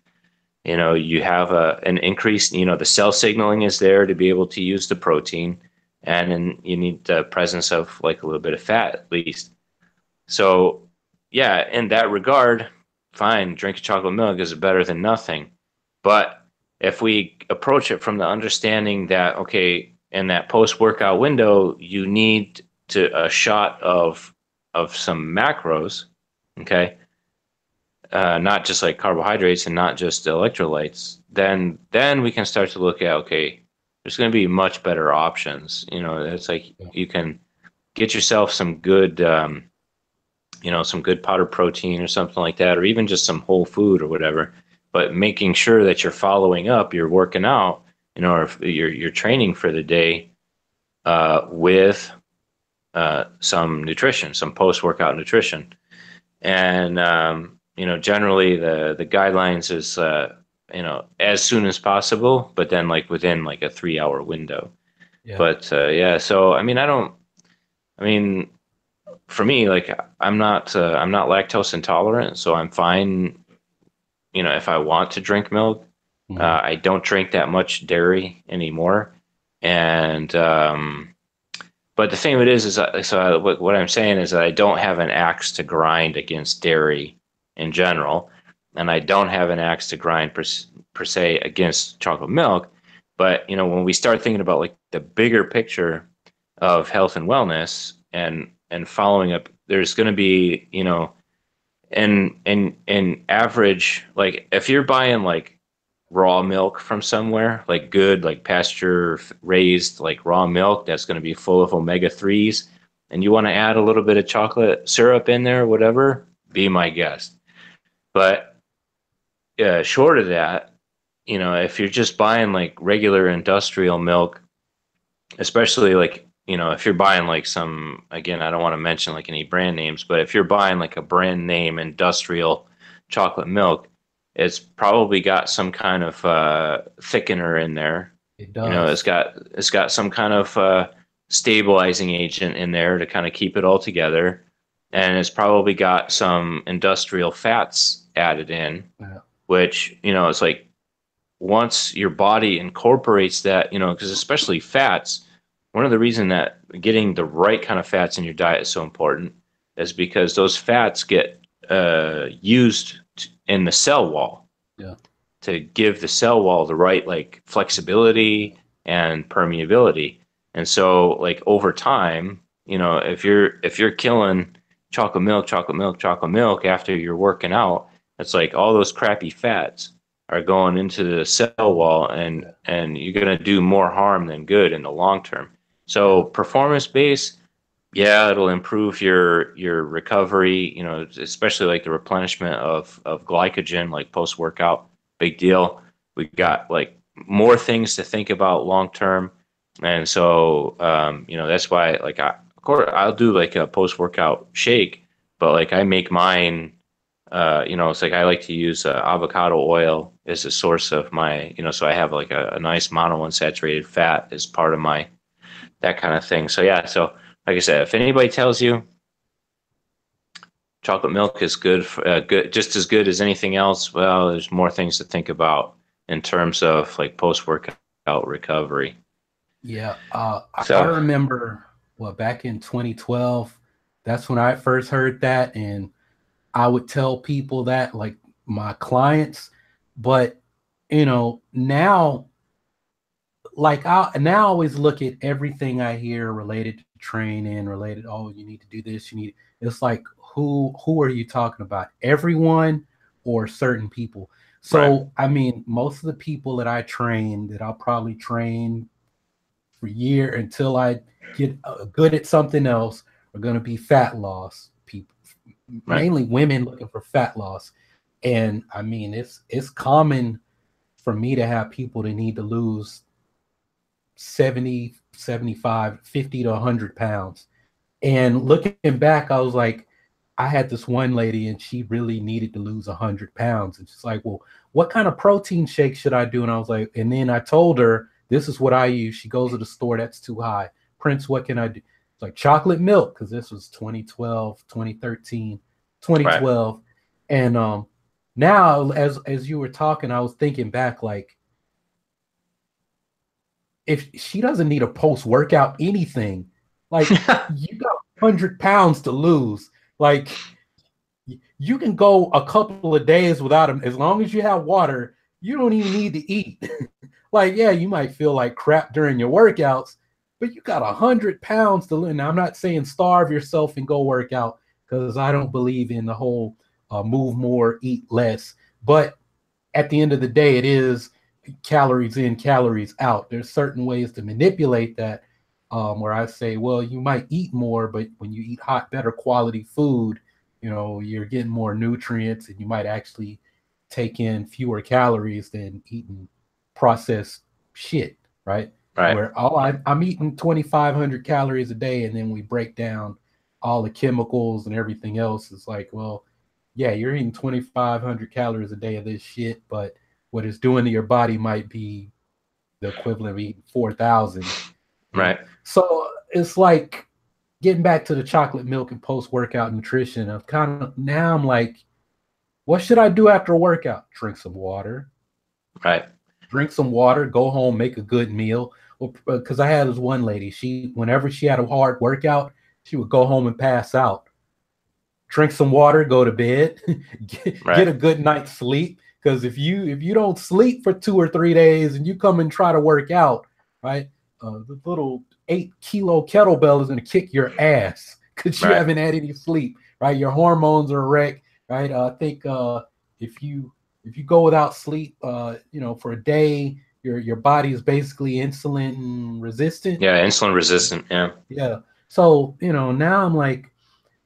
You have an increase, the cell signaling is there to be able to use the protein, and then you need the presence of like a little bit of fat at least. So yeah, in that regard, fine, drinking chocolate milk is better than nothing. But if we approach it from the understanding that, okay, in that post-workout window, you need a shot of some macros, okay, not just like carbohydrates and not just electrolytes, then we can start to look at, okay, there's going to be much better options. It's like you can get yourself some good, some good powdered protein or something like that, or even just some whole food or whatever. But making sure that you're following up, you're working out, or if you're training for the day with some nutrition, some post-workout nutrition. And generally the guidelines is as soon as possible, but then like within like a 3 hour window. Yeah. But yeah, so I mean, I mean, for me, like I'm not lactose intolerant, so I'm fine. If I want to drink milk, Mhm. I don't drink that much dairy anymore. And but the thing of it is what I'm saying is that I don't have an axe to grind against dairy in general, and I don't have an axe to grind per se against chocolate milk. But when we start thinking about like the bigger picture of health and wellness and following up, there's going to be and average, like if you're buying like raw milk from somewhere, like good, like pasture raised, like raw milk that's going to be full of omega 3s, and you want to add a little bit of chocolate syrup in there, whatever, be my guest. But short of that, if you're just buying like regular industrial milk, especially like if you're buying like some, again, I don't want to mention like any brand names, but if you're buying like a brand name industrial chocolate milk, it's probably got some kind of thickener in there. It It's does. got some kind of stabilizing agent in there to kind of keep it all together, and it's probably got some industrial fats added in, Yeah. which it's like once your body incorporates that, because especially fats, one of the reasons that getting the right kind of fats in your diet is so important is because those fats get used in the cell wall Yeah. to give the cell wall the right like flexibility and permeability. And so like over time, if you're killing chocolate milk after you're working out, it's like all those crappy fats are going into the cell wall, and Yeah. you're going to do more harm than good in the long term. So Yeah. performance based, yeah, it'll improve your recovery, especially like the replenishment of glycogen, like post workout, big deal. We Yeah. got like more things to think about long term, and so that's why like of course I'll do like a post workout shake, but like I make mine. It's like I like to use avocado oil as a source of my, so I have like a nice monounsaturated fat as part of my that kind of thing. So yeah, so like I said, if anybody tells you chocolate milk is good, good, just as good as anything else, well, there's more things to think about in terms of like post workout recovery. Yeah. I So remember, well, back in 2012, that's when I first heard that. And I would tell people that, like my clients, but now, like I always look at everything I hear related to training, related, oh, you need to do this, you need, it's like who are you talking about? Everyone or certain people? right, So I mean, most of the people that I train, that I'll probably train for a year until I get good at something else, are going to be fat loss people, right, mainly women looking for fat loss. And I mean, it's common for me to have people that need to lose 70, 75, 50 to 100 pounds. And looking back, I was like, I had this one lady and she really needed to lose 100 pounds. And she's like, well, what kind of protein shake should I do? And I was like, and then I told her, this is what I use. She goes to the store, that's too high. Prince, what can I do? It's like chocolate milk, because this was 2012, 2013, right. 2012. And now, as you were talking, I was thinking back, like, if she doesn't need a post workout anything, like you got 100 pounds to lose. Like you can go a couple of days without them as long as you have water. You don't even need to eat. Like, yeah, you might feel like crap during your workouts, but you got 100 pounds to lose. Now, I'm not saying starve yourself and go work out, because I don't believe in the whole move more, eat less. But at the end of the day, it is calories in, calories out. There's certain ways to manipulate that, where I say, well, you might eat more, but when you eat hot, better quality food, you're getting more nutrients and you might actually take in fewer calories than eating processed shit, right? Right. Where I'm eating 2,500 calories a day, and then we break down all the chemicals and everything else. It's like, well, yeah, you're eating 2,500 calories a day of this shit, but what it's doing to your body might be the equivalent of eating 4,000. You know, Right. so it's like getting back to the chocolate milk and post workout nutrition. Of kind of now, I'm like, what should I do after a workout? Drink some water. Right. Drink some water. Go home, make a good meal. Because I had this one lady. She, whenever she had a hard workout, she would go home and pass out. Drink some water, go to bed, get Right. a good night's sleep. Because if you don't sleep for 2 or 3 days and you come and try to work out, right, the little 8 kilo kettlebell is going to kick your ass because you Right. haven't had any sleep, right? Your hormones are wrecked, right? I think if you go without sleep, for a day, your body is basically insulin resistant. Yeah. Insulin resistant. Yeah. Yeah. So now I'm like,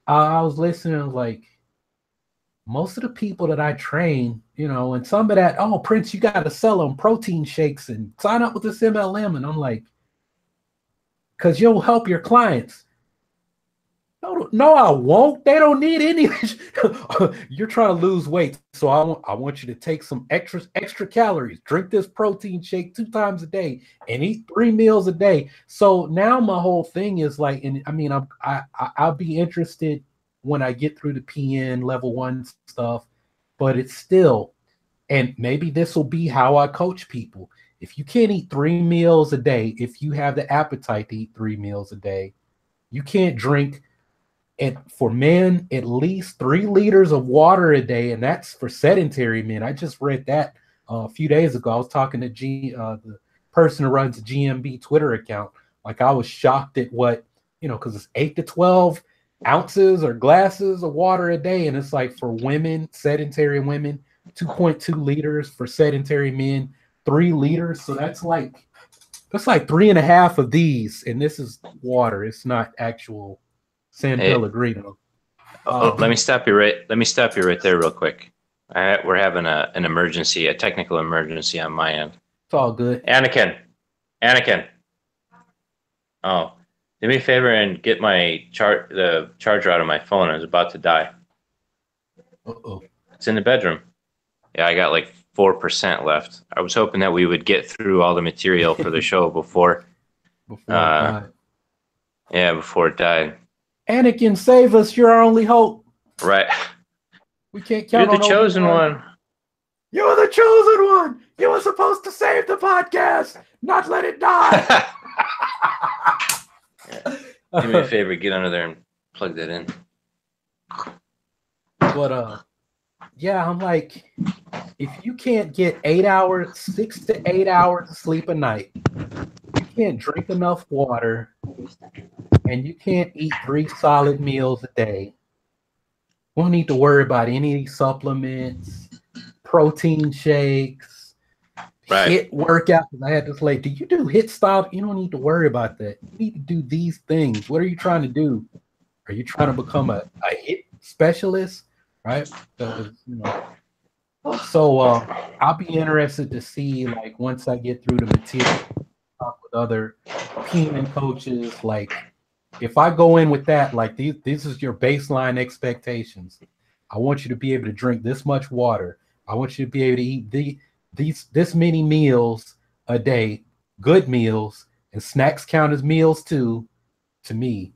I was listening, I was like, most of the people that I train, and some of that, oh, Prince, you got to sell them protein shakes and sign up with this MLM. And I'm like, because you'll help your clients. No, no, I won't. They don't need any. You're trying to lose weight, so I want you to take some extra calories. Drink this protein shake 2 times a day and eat 3 meals a day. So now my whole thing is like, and I mean, I'll be interested when I get through the PN level 1 stuff, but it's still, and maybe this will be how I coach people. If you can't eat 3 meals a day, if you have the appetite to eat 3 meals a day, you can't drink, and for men, at least 3 liters of water a day, and that's for sedentary men. I just read that a few days ago. I was talking to the person who runs the GMB Twitter account. Like, I was shocked at what, because it's 8 to 12 ounces or glasses of water a day, and it's like for women, sedentary women, 2.2 liters, for sedentary men, 3 liters. So that's like 3.5 of these, and this is water. It's not actual San Hey, Pellegrino. let me stop you right. Let me stop you right there, real quick. We're having an emergency, a technical emergency on my end. It's all good. Anakin. Oh, do me a favor and get the charger out of my phone. I was about to die. Uh-oh. It's in the bedroom. Yeah, I got like 4% left. I was hoping that we would get through all the material for the show before Before it died. Yeah, before it died. Anakin, save us. You're our only hope. Right. We can't count on You're the chosen one. You're the chosen one. You were supposed to save the podcast, not let it die. Yeah. Do me a favor, get under there and plug that in. But yeah, I'm like, if you can't get 6 to 8 hours of sleep a night, you can't drink enough water, and you can't eat 3 solid meals a day, we don't need to worry about any supplements, protein shakes, HIIT workouts. I had this lady, do you do HIIT style? You don't need to worry about that. You need to do these things. What are you trying to do? Are you trying to become a HIIT specialist? Right? So I'll be interested to see, like, once I get through the material, talk with other PN coaches, like, if I go in with that, like, this is your baseline expectations. I want you to be able to drink this much water. I want you to be able to eat this many meals a day, good meals, and snacks count as meals too, to me.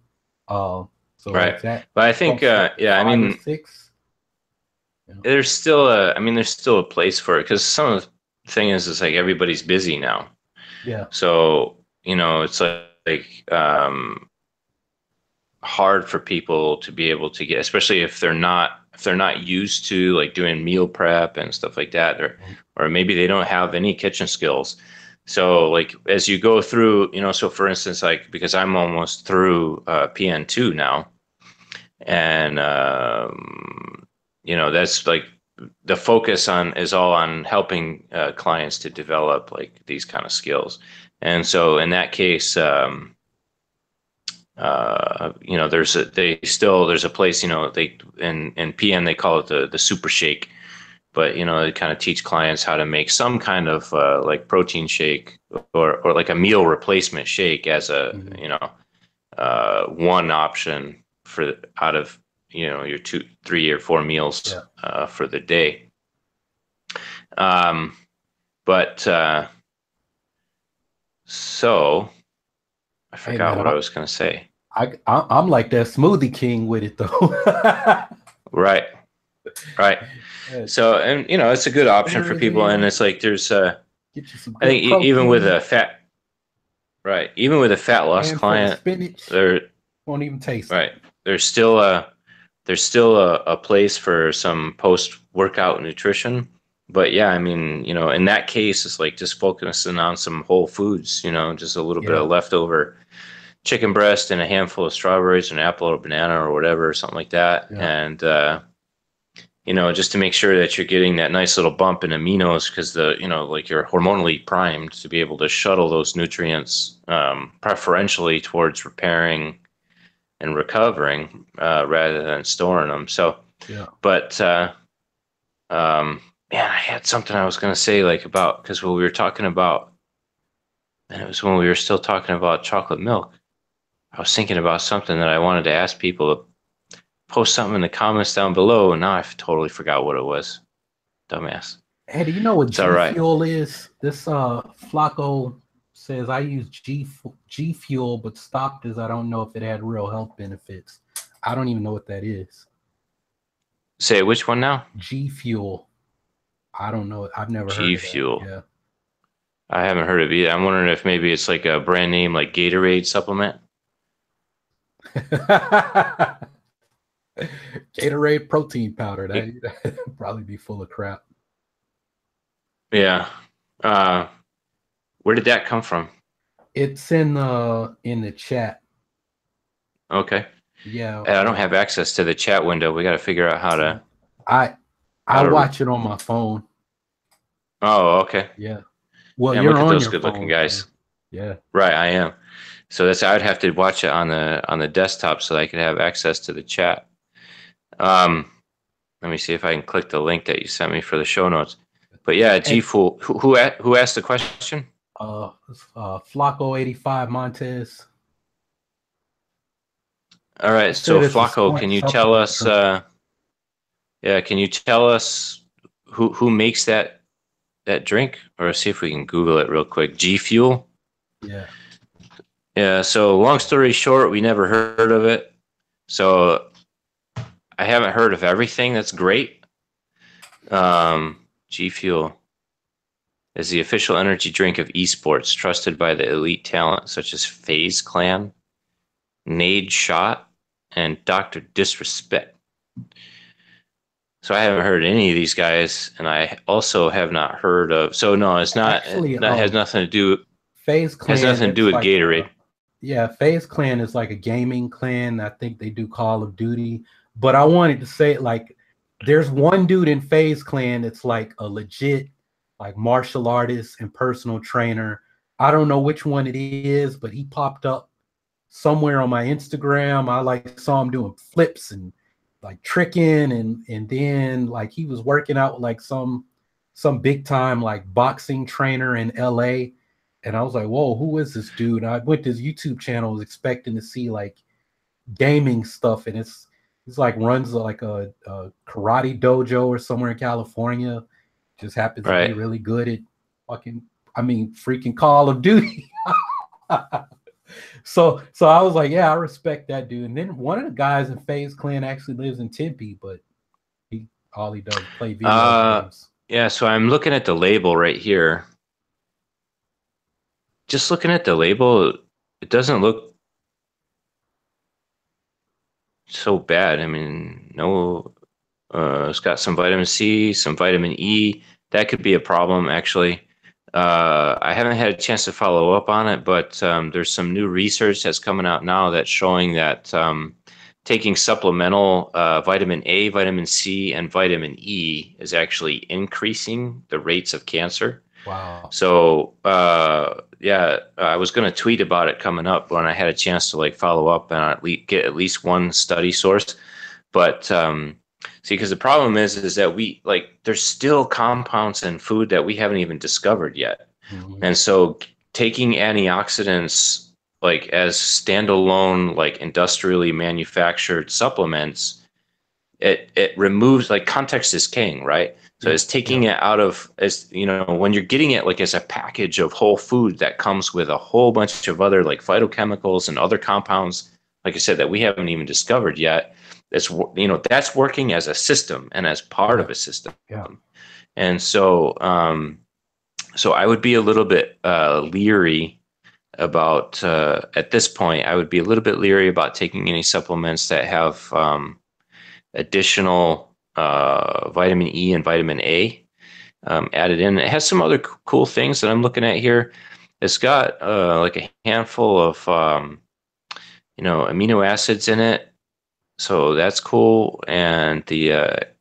So right. like that. But I think, yeah, I mean, 6. there's still a place for it, because some of the thing is like everybody's busy now. Yeah. So, it's like hard for people to be able to get, especially if they're not used to like doing meal prep and stuff like that, or maybe they don't have any kitchen skills. So like as you go through, so for instance, like, because I'm almost through PN2 now, and that's like the focus is all on helping clients to develop like these kind of skills. And so in that case, there's a place, they in PN they call it the super shake, but they kind of teach clients how to make some kind of like protein shake or like a meal replacement shake as a one option for out of your 2, 3, or 4 meals for the day. But so I forgot what I was going to say. I'm like that smoothie king with it though. Right. So, and it's a good option for people, and it's like there's get you some I think good protein. even with a fat loss client, spinach, there won't even taste it. Right. There's still a place for some post-workout nutrition. But yeah, I mean, in that case, it's like just focusing on some whole foods, just a little bit of leftover chicken breast and a handful of strawberries, an apple or banana or whatever, something like that. Yeah. And, just to make sure that you're getting that nice little bump in aminos, because like you're hormonally primed to be able to shuttle those nutrients, preferentially towards repairing and recovering, rather than storing them. So, but, man, I had something I was going to say, like, about, because when we were talking about, and it was when we were still talking about chocolate milk, I was thinking about something that I wanted to ask people to post something in the comments down below, and now I totally forgot what it was. Dumbass. Hey, do you know what G Fuel is? This Flacco says I use G Fuel, but stopped as I don't know if it had real health benefits. I don't even know what that is. Say which one now? G Fuel. I don't know. I've never heard of G Fuel. Yeah. I haven't heard of it either. I'm wondering if maybe it's like a brand name like Gatorade supplement. Gatorade protein powder. That'd probably be full of crap. Yeah. Where did that come from? It's in the chat. Okay. Yeah. I don't have access to the chat window. We got to figure out how to. I watch it on my phone. Oh, okay. Yeah. Well, yeah, you're look at on those your good-looking phone, guys. so, yeah. Right, I am. So I'd have to watch it on the desktop so I could have access to the chat. Let me see if I can click the link that you sent me for the show notes. But yeah, G-Fool. Who asked the question? Flacco 85 Montez. All right, so Flacco, can you tell us? Can you tell us who makes that drink, or see if we can Google it real quick? G Fuel. Yeah. Yeah. So long story short, we never heard of it. So I haven't heard of everything. That's great. G Fuel is the official energy drink of esports, trusted by the elite talent such as FaZe Clan, Nade Shot, and Dr. Disrespect. So I haven't heard any of these guys, and I also have not heard of. So no, it's not. Actually, that has nothing to do. FaZe Clan has nothing to do with like Gatorade. FaZe Clan is like a gaming clan. I think they do Call of Duty. But I wanted to say, like, there's one dude in FaZe Clan that's like a legit, like, martial artist and personal trainer. I don't know which one it is, but he popped up somewhere on my Instagram. I like saw him doing flips and like tricking, and then like he was working out with like some big time like boxing trainer in LA. And I was like, whoa, who is this dude? And I went to his YouTube channel, was expecting to see like gaming stuff, and it's like runs like a karate dojo or somewhere in California. Just happens to be really good at freaking Call of Duty. So I was like, yeah, I respect that dude. And then one of the guys in FaZe Clan actually lives in Tempe, but all he does is play video games. Yeah, so I'm looking at the label right here. Just looking at the label, it doesn't look so bad. I mean, no, it's got some vitamin C, some vitamin E. That could be a problem, actually. I haven't had a chance to follow up on it, but there's some new research that's coming out now that's showing that taking supplemental vitamin A, vitamin C, and vitamin E is actually increasing the rates of cancer. Wow. So, I was going to tweet about it coming up when I had a chance to like follow up and get at least one study source. But see, because the problem is that there's still compounds in food that we haven't even discovered yet. Mm-hmm. And so taking antioxidants like as standalone, like industrially manufactured supplements it removes, like, context is king, right? So Yeah. it's taking Yeah. it out of, as you know, when you're getting it like as a package of whole food that comes with a whole bunch of other like phytochemicals and other compounds, like I said, that we haven't even discovered yet. That's, you know, that's working as a system and as part Yeah. of a system. Yeah. And so, so I would be a little bit leery about, at this point, I would be a little bit leery about taking any supplements that have additional vitamin E and vitamin A added in. It has some other cool things that I'm looking at here. It's got like a handful of you know, amino acids in it, so that's cool, and the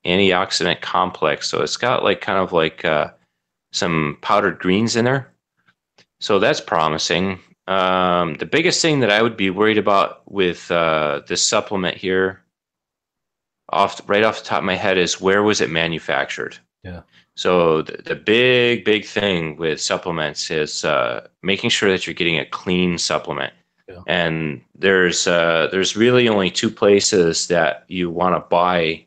antioxidant complex. So it's got like kind of like some powdered greens in there, so that's promising. The biggest thing that I would be worried about with this supplement here, right off the top of my head, is where was it manufactured? Yeah. So the big thing with supplements is making sure that you're getting a clean supplement. Yeah. And there's really only two places that you want to buy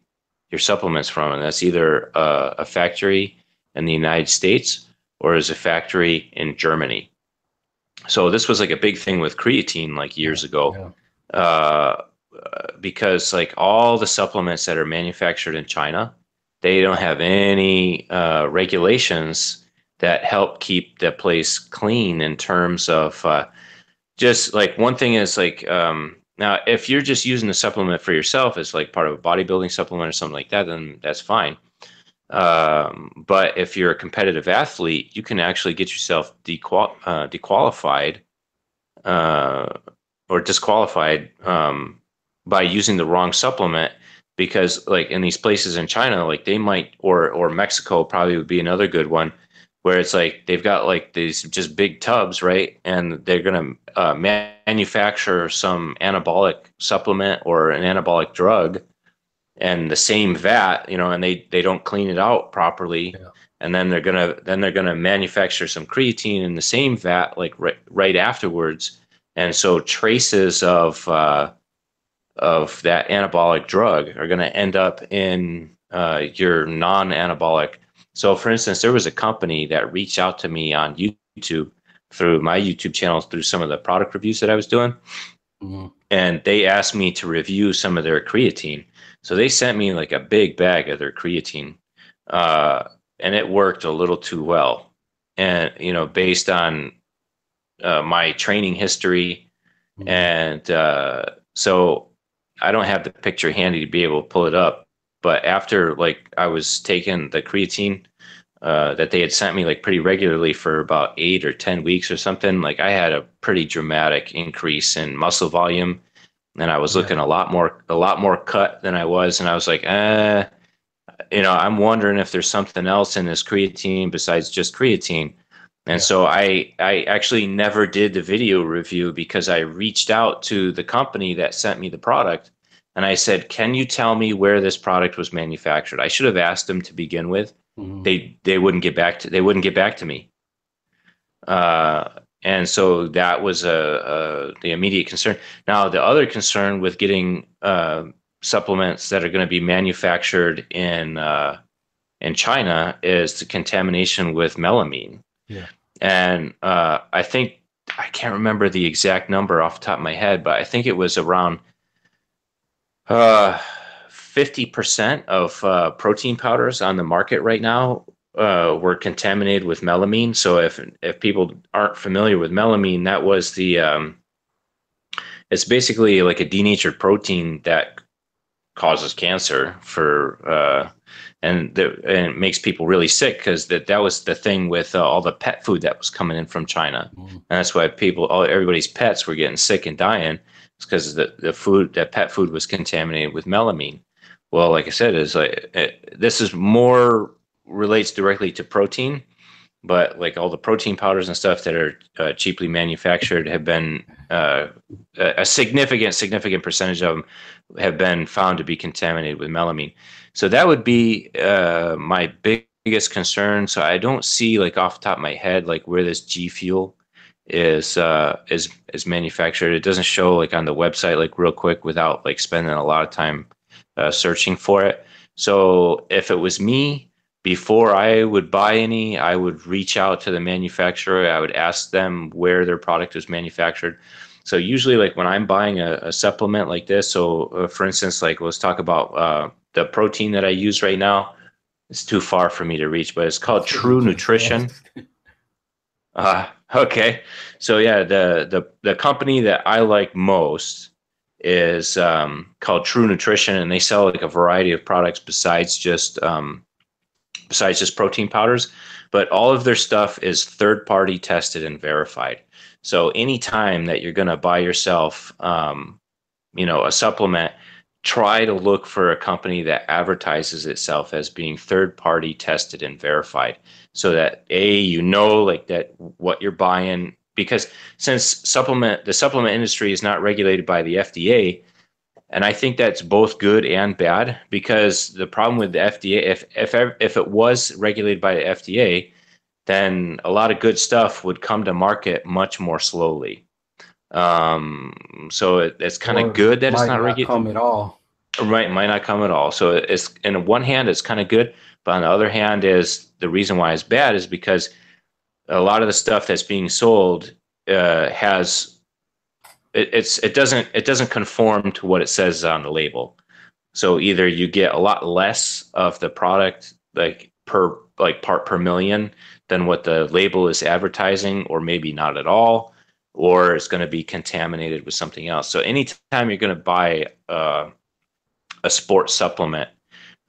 your supplements from, and that's either a factory in the United States or is a factory in Germany. So this was like a big thing with creatine like Yeah. years ago, Yeah. uh, because like all the supplements that are manufactured in China, they don't have any regulations that help keep the place clean in terms of just like one thing is like now if you're just using the supplement for yourself as like part of a bodybuilding supplement or something like that, then that's fine. But if you're a competitive athlete, you can actually get yourself dequalified uh, or disqualified by using the wrong supplement, because like in these places in China, like they might, or Mexico probably would be another good one, where it's like they've got like these just big tubs, right? And they're going to manufacture some anabolic supplement or an anabolic drug and the same vat, you know, and they don't clean it out properly. Yeah. And then they're gonna manufacture some creatine in the same vat like right afterwards, and so traces of that anabolic drug are going to end up in your non-anabolic. So, for instance, there was a company that reached out to me on YouTube through my YouTube channel through some of the product reviews that I was doing, Mhm. and they asked me to review some of their creatine. So they sent me like a big bag of their creatine, uh, and it worked a little too well. And you know, based on my training history, Mhm. and so I don't have the picture handy to be able to pull it up. But after like I was taking the creatine that they had sent me like pretty regularly for about 8 or 10 weeks or something, like I had a pretty dramatic increase in muscle volume, and I was Yeah. looking a lot more cut than I was, and I was like, you know, I'm wondering if there's something else in this creatine besides just creatine. And Yeah. so I actually never did the video review because I reached out to the company that sent me the product and I said, "Can you tell me where this product was manufactured?" I should have asked them to begin with. Mhm. They wouldn't get back to me. Uh, and so that was the immediate concern. Now, the other concern with getting supplements that are going to be manufactured in China is the contamination with melamine. Yeah. And I think, I can't remember the exact number off the top of my head, but I think it was around uh, 50% of protein powders on the market right now were contaminated with melamine. So if people aren't familiar with melamine, that was the it's basically like a denatured protein that causes cancer for and it makes people really sick, because that was the thing with all the pet food that was coming in from China, Mhm. and that's why everybody's pets were getting sick and dying. It's because that pet food was contaminated with melamine. Well, like I said, is like this is more relates directly to protein, but like all the protein powders and stuff that are cheaply manufactured have been a significant percentage of them have been found to be contaminated with melamine. So that would be my biggest concern. So I don't see, like off the top of my head, like where this G Fuel is manufactured. It doesn't show like on the website like real quick without like spending a lot of time searching for it. So if it was me, before I would buy any, I would reach out to the manufacturer. I would ask them where their product is manufactured. So usually, like when I'm buying a supplement like this, so for instance, like let's talk about the protein that I use right now. It's too far for me to reach, but it's called True Nutrition. Okay. So yeah, the company that I like most is called True Nutrition, and they sell like a variety of products besides just protein powders. But all of their stuff is third party tested and verified. So anytime that you're going to buy yourself, a supplement, try to look for a company that advertises itself as being third party tested and verified, so that like that what you're buying, because since the supplement industry is not regulated by the FDA, and I think that's both good and bad, because the problem with the FDA, if it was regulated by the FDA, then a lot of good stuff would come to market much more slowly. So it's kind of good that it's not regulated. Come at all. Right, might not come at all. So it's, in one hand, it's kind of good, but on the other hand, is the reason why it's bad is because a lot of the stuff that's being sold it doesn't conform to what it says on the label. So either you get a lot less of the product, like part per million, than what the label is advertising, or maybe not at all, or it's going to be contaminated with something else. So anytime you're going to buy a sports supplement,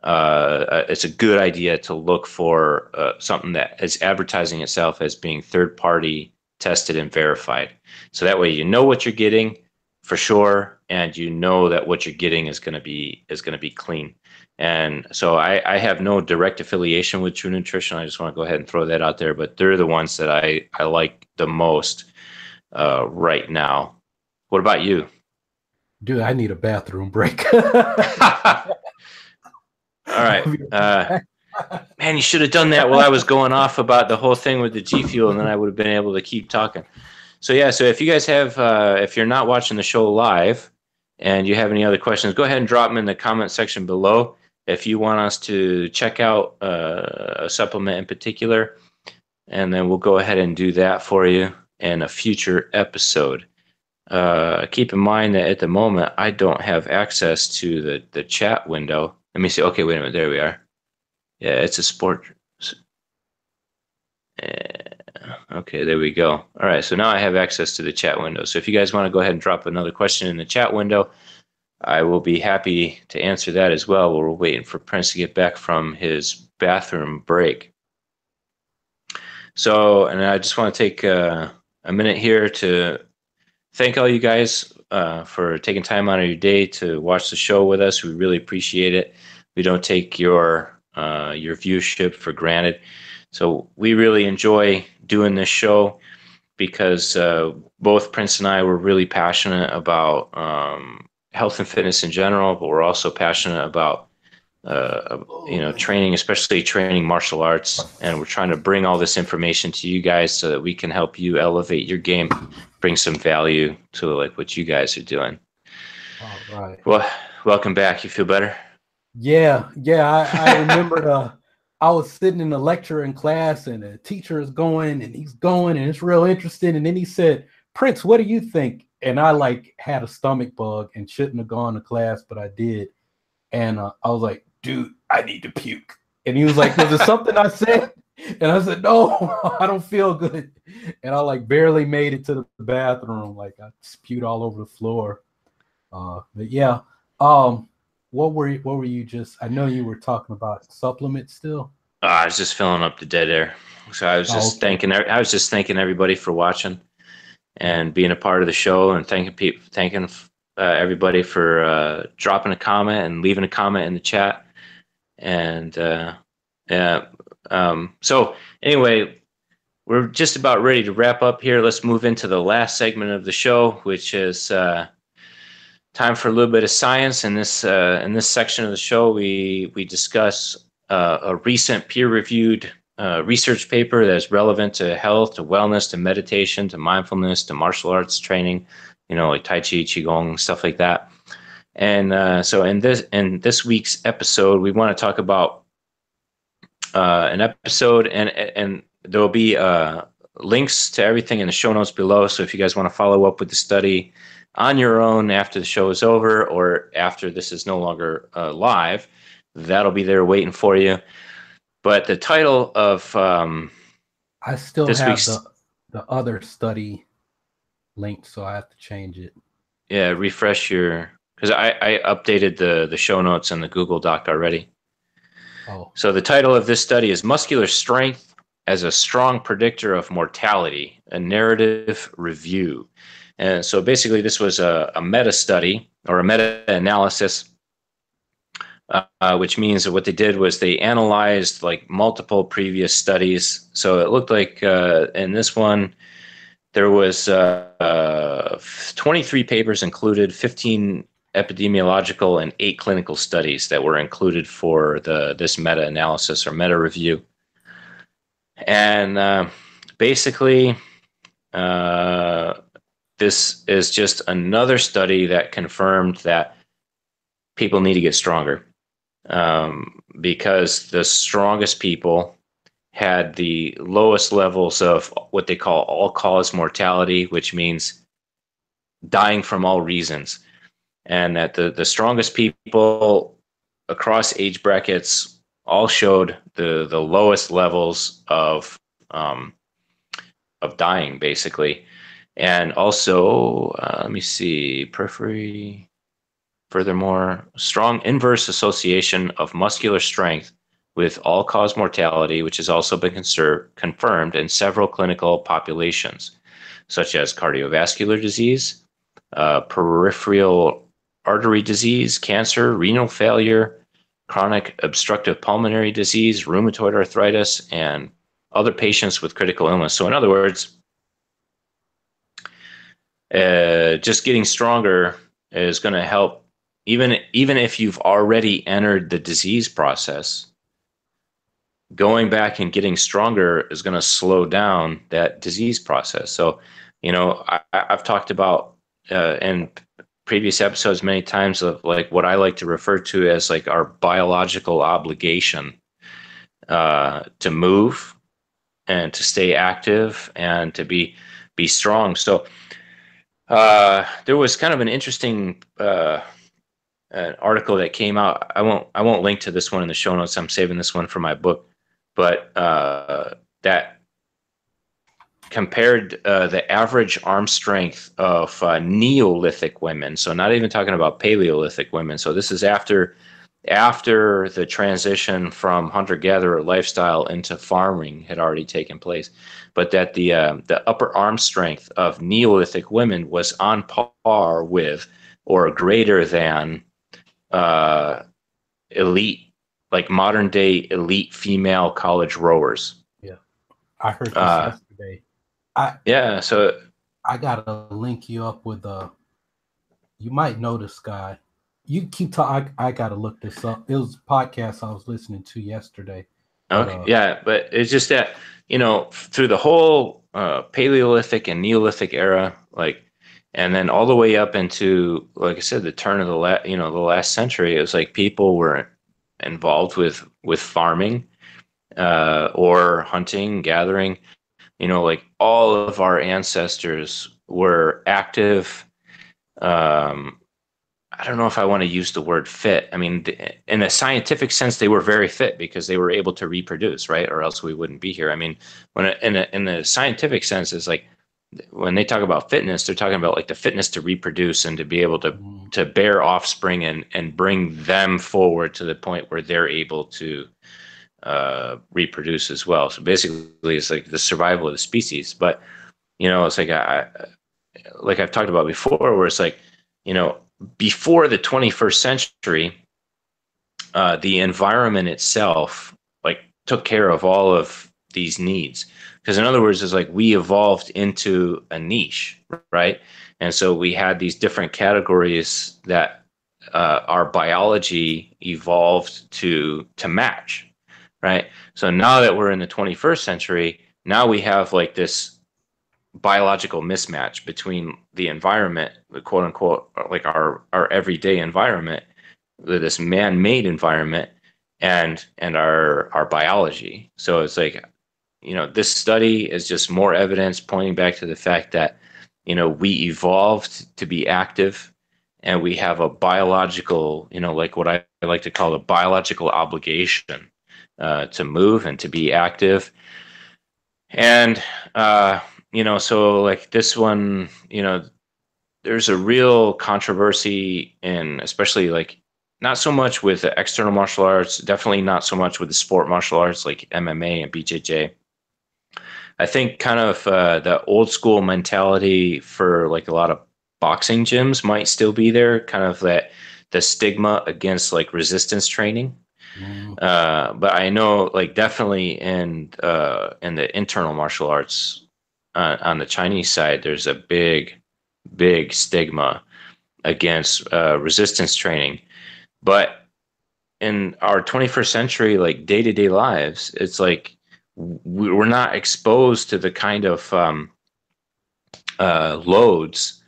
it's a good idea to look for something that is advertising itself as being third party tested and verified. So that way you know what you're getting for sure, and you know that what you're getting is going to be clean. And so I have no direct affiliation with True Nutrition. I just want to go ahead and throw that out there, but they're the ones that I like the most right now. What about you? Dude, I need a bathroom break. All right. Man, you should have done that while I was going off about the whole thing with the G Fuel, and then I would have been able to keep talking. So yeah, so if you guys have, if you're not watching the show live and you have any other questions, go ahead and drop them in the comment section below. If you want us to check out a supplement in particular, and then we'll go ahead and do that for you in a future episode. Keep in mind that at the moment, I don't have access to the chat window. Let me see. Okay, wait a minute. There we are. Yeah, it's a sport. Okay, there we go. All right, so now I have access to the chat window. So if you guys want to go ahead and drop another question in the chat window, I will be happy to answer that as well. We're waiting for Prince to get back from his bathroom break. So, and I just want to take a minute here to thank all you guys for taking time out of your day to watch the show with us. We really appreciate it. We don't take your viewership for granted. So we really enjoy doing this show because both Prince and I were really passionate about health and fitness in general, but we're also passionate about training, especially training martial arts. And we're trying to bring all this information to you guys so that we can help you elevate your game, bring some value to like what you guys are doing. All right. Well, welcome back. You feel better? Yeah. I remember I was sitting in a lecture in class, and the teacher is going, and he's going, and it's real interesting. And then he said, "Prince, what do you think?" And I had a stomach bug and shouldn't have gone to class, but I did. And I was like, "Dude, I need to puke." And he was like, "Was it something I said?" And I said, "No, I don't feel good." And I barely made it to the bathroom. I spewed all over the floor. But yeah. What were you just? I know you were talking about supplements still. I was just filling up the dead air. So I was just thanking everybody for watching and being a part of the show, and thanking everybody for dropping a comment and leaving a comment in the chat. And so anyway, we're just about ready to wrap up here. Let's move into the last segment of the show, which is time for a little bit of science. In this section of the show, we discuss a recent peer-reviewed research paper that's relevant to health, to wellness, to meditation, to mindfulness, to martial arts training, like Tai Chi, Qigong, stuff like that. And so in this week's episode, we want to talk about an episode, and there'll be links to everything in the show notes below. So if you guys want to follow up with the study on your own after the show is over, or after this is no longer live, that'll be there waiting for you. But the title of I still this have week's the other study linked, so I have to change it. yeah, refresh your, because I updated the show notes in the Google Doc already. Oh, So the title of this study is Muscular Strength as a Strong Predictor of Mortality, a Narrative Review. And so basically this was a meta study or a meta-analysis, which means that what they did was they analyzed like multiple previous studies. So it looked like in this one, there was 23 papers included, 15 epidemiological and 8 clinical studies that were included for this meta-analysis or meta-review. And basically, this is just another study that confirmed that people need to get stronger, because the strongest people had the lowest levels of what they call all-cause mortality, which means dying from all reasons. And that the strongest people across age brackets all showed the lowest levels of dying, basically. And also, let me see, periphery. Furthermore, strong inverse association of muscular strength with all-cause mortality, which has also been confirmed in several clinical populations, such as cardiovascular disease, peripheral artery disease, cancer, renal failure, chronic obstructive pulmonary disease, rheumatoid arthritis, and other patients with critical illness. So in other words, just getting stronger is going to help, even if you've already entered the disease process. Going back and getting stronger is going to slow down that disease process. So, I've talked about in previous episodes many times of like what I like to refer to as like our biological obligation to move and to stay active and to be strong. So there was kind of an interesting an article that came out. I won't link to this one in the show notes. I'm saving this one for my book, but that compared the average arm strength of Neolithic women. So not even talking about Paleolithic women. So this is after the transition from hunter-gatherer lifestyle into farming had already taken place, but that the upper arm strength of Neolithic women was on par with or greater than elite, like modern day elite female college rowers. yeah. I heard this yesterday. So I gotta link you up with you might know this guy. You keep talking. I gotta look this up. It was a podcast I was listening to yesterday. Okay, but it's just that through the whole Paleolithic and Neolithic era, like, and then all the way up into, like I said, the turn of the last century, it was like people were involved with farming or hunting, gathering. Like all of our ancestors were active. I don't know if I want to use the word fit. I mean, in a scientific sense, they were very fit because they were able to reproduce, right? Or else we wouldn't be here. I mean, in the scientific sense, it's like when they talk about fitness, they're talking about like the fitness to reproduce and to be able to bear offspring and bring them forward to the point where they're able to reproduce as well. So basically, it's like the survival of the species. But it's like like I've talked about before, where it's like before the 21st century, the environment itself like took care of all of these needs. Because in other words, it's like we evolved into a niche, right? And so we had these different categories that our biology evolved to match, right? So now that we're in the 21st century, now we have like this biological mismatch between the environment, the quote unquote, like our everyday environment, this man-made environment, and our biology. So it's like, this study is just more evidence pointing back to the fact that, we evolved to be active, and we have a biological, like what I like to call a biological obligation to move and to be active. And, so like this one, there's a real controversy in, especially like, not so much with the external martial arts, definitely not so much with the sport martial arts like MMA and BJJ. I think kind of the old school mentality for like a lot of boxing gyms might still be there, kind of that the stigma against like resistance training. But I know like definitely in the internal martial arts on the Chinese side, there's a big stigma against resistance training. But in our 21st century, like day-to-day lives, it's like we're not exposed to the kind of loads,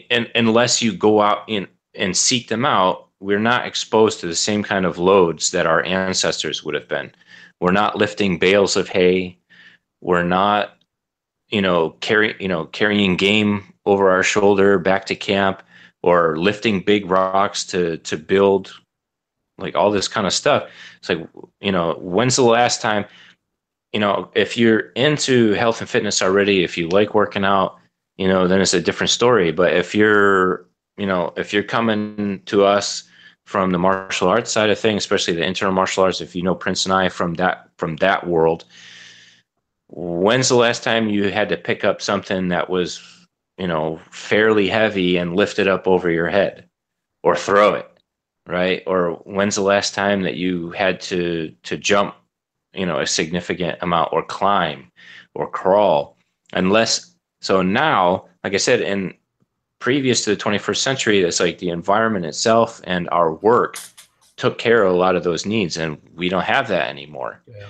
and unless you go out and seek them out, we're not exposed to the same kind of loads that our ancestors would have been. We're not lifting bales of hay. We're not, carrying game over our shoulder back to camp, or lifting big rocks to build, like all this kind of stuff. It's like, when's the last time, if you're into health and fitness already, if you like working out, then it's a different story. But if you're coming to us from the martial arts side of things, especially the internal martial arts, if you know Prince and I from that world, when's the last time you had to pick up something that was, fairly heavy and lift it up over your head or throw it, right? Or when's the last time that you had to jump, a significant amount, or climb or crawl? So now, like I said, in previous to the 21st century, it's like the environment itself and our work took care of a lot of those needs, and we don't have that anymore. Yeah,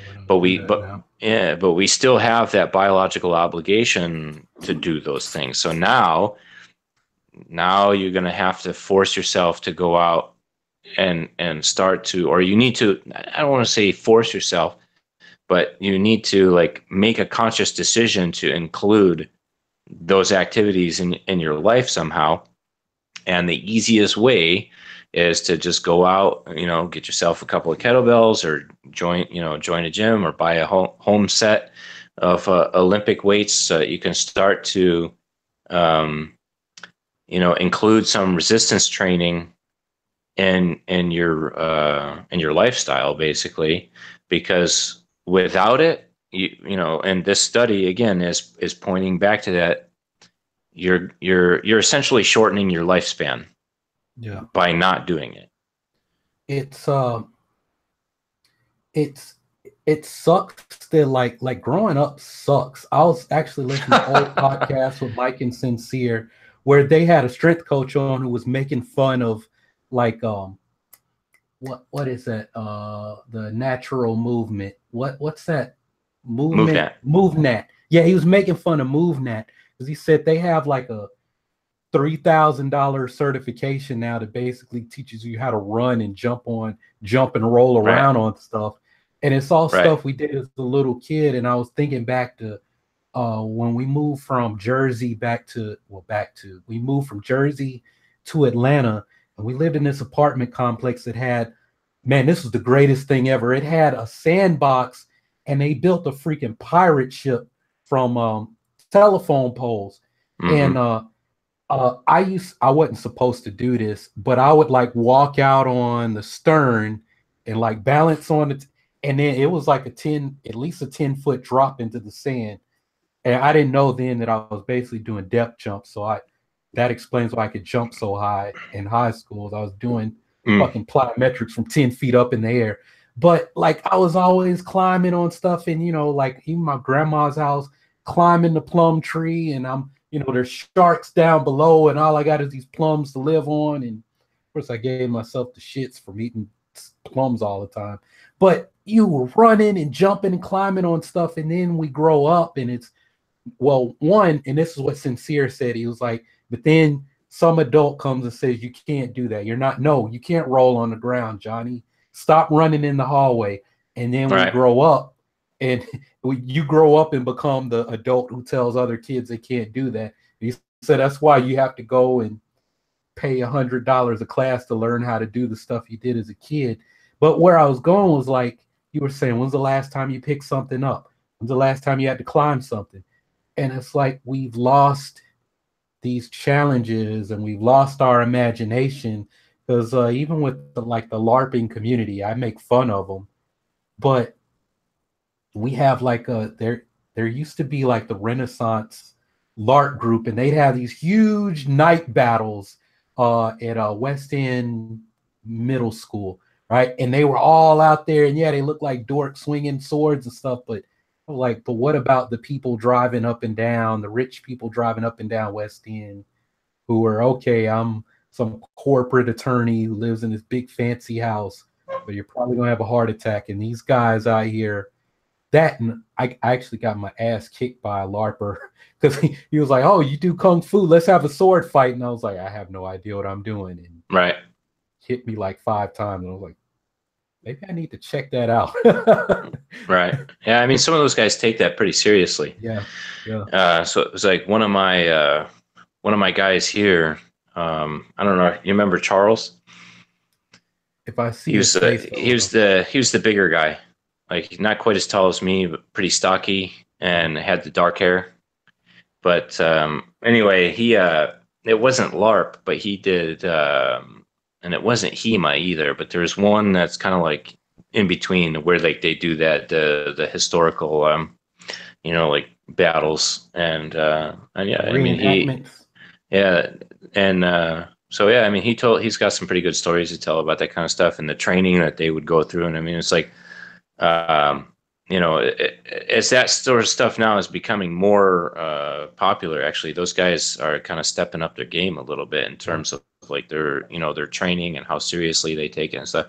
but we still have that biological obligation to do those things. So now you're going to have to force yourself to go out and start to, or you need to, I don't want to say force yourself, but you need to like make a conscious decision to include those activities in your life somehow. And the easiest way is to just go out, get yourself a couple of kettlebells, or join a gym, or buy a home set of Olympic weights, so that you can start to, include some resistance training in your lifestyle, basically, because without it, and this study again is pointing back to that, you're essentially shortening your lifespan, by not doing it. It sucks that like growing up sucks. I was actually listening to old podcasts with Mike and Sincere, where they had a strength coach on who was making fun of like what is that, the natural movement, what's that movement? MoveNat. Yeah, he was making fun of MoveNat because he said they have like a $3,000 certification now that basically teaches you how to run and jump and roll around on stuff. And it's all stuff we did as a little kid. And I was thinking back to when we moved from Jersey we moved from Jersey to Atlanta, and we lived in this apartment complex that had, man, this was the greatest thing ever. It had a sandbox, and they built a freaking pirate ship from telephone poles. Mm-hmm. And I wasn't supposed to do this, but I would like walk out on the stern and like balance on it, and then it was like at least a 10-foot drop into the sand. And I didn't know then that I was basically doing depth jumps. So that explains why I could jump so high in high school. I was doing fucking plyometrics from 10 feet up in the air. But like I was always climbing on stuff, and like even my grandma's house, climbing the plum tree, and I'm there's sharks down below, and all I got is these plums to live on. And of course, I gave myself the shits from eating plums all the time. But you were running and jumping and climbing on stuff, and then we grow up, and it's well, one, and this is what Sincere said. He was like, but then some adult comes and says, you can't do that. You're not, no, you can't roll on the ground, Johnny. Stop running in the hallway. And then we Right. grow up, and you grow up and become the adult who tells other kids they can't do that. He said that's why you have to go and pay $100 a class to learn how to do the stuff you did as a kid. But where I was going was like you were saying, when's the last time you picked something up? When's the last time you had to climb something? And it's like we've lost these challenges and we've lost our imagination, because even with like the LARPing community, I make fun of them, but we have like there used to be like the Renaissance LARP group, and they'd have these huge night battles at West End Middle School, right? And they were all out there, and yeah, they looked like dorks swinging swords and stuff, but like, but what about the people driving up and down, the rich people driving up and down West End, who are, okay, I'm some corporate attorney who lives in this big fancy house, but you're probably gonna have a heart attack, and these guys out here. That, and I actually got my ass kicked by a LARPer because he was like, "Oh, you do kung fu? Let's have a sword fight." And I was like, "I have no idea what I'm doing," and Right. hit me like 5 times. And I was like, maybe I need to check that out. Right. Yeah. I mean, some of those guys take that pretty seriously. Yeah. So it was like one of my guys here. I don't know. You remember Charles? If I see He was his face, he was the bigger guy, like not quite as tall as me, but pretty stocky and had the dark hair. But anyway, he it wasn't LARP, but he did, and it wasn't HEMA either. But there's one that's kind of like in between where like they do that the historical like battles and yeah, I mean yeah, and so yeah, I mean he's got some pretty good stories to tell about that kind of stuff and the training that they would go through, and I mean it's like um, as that sort of stuff now is becoming more popular, actually, those guys are kind of stepping up their game a little bit in terms of like their training and how seriously they take it and stuff.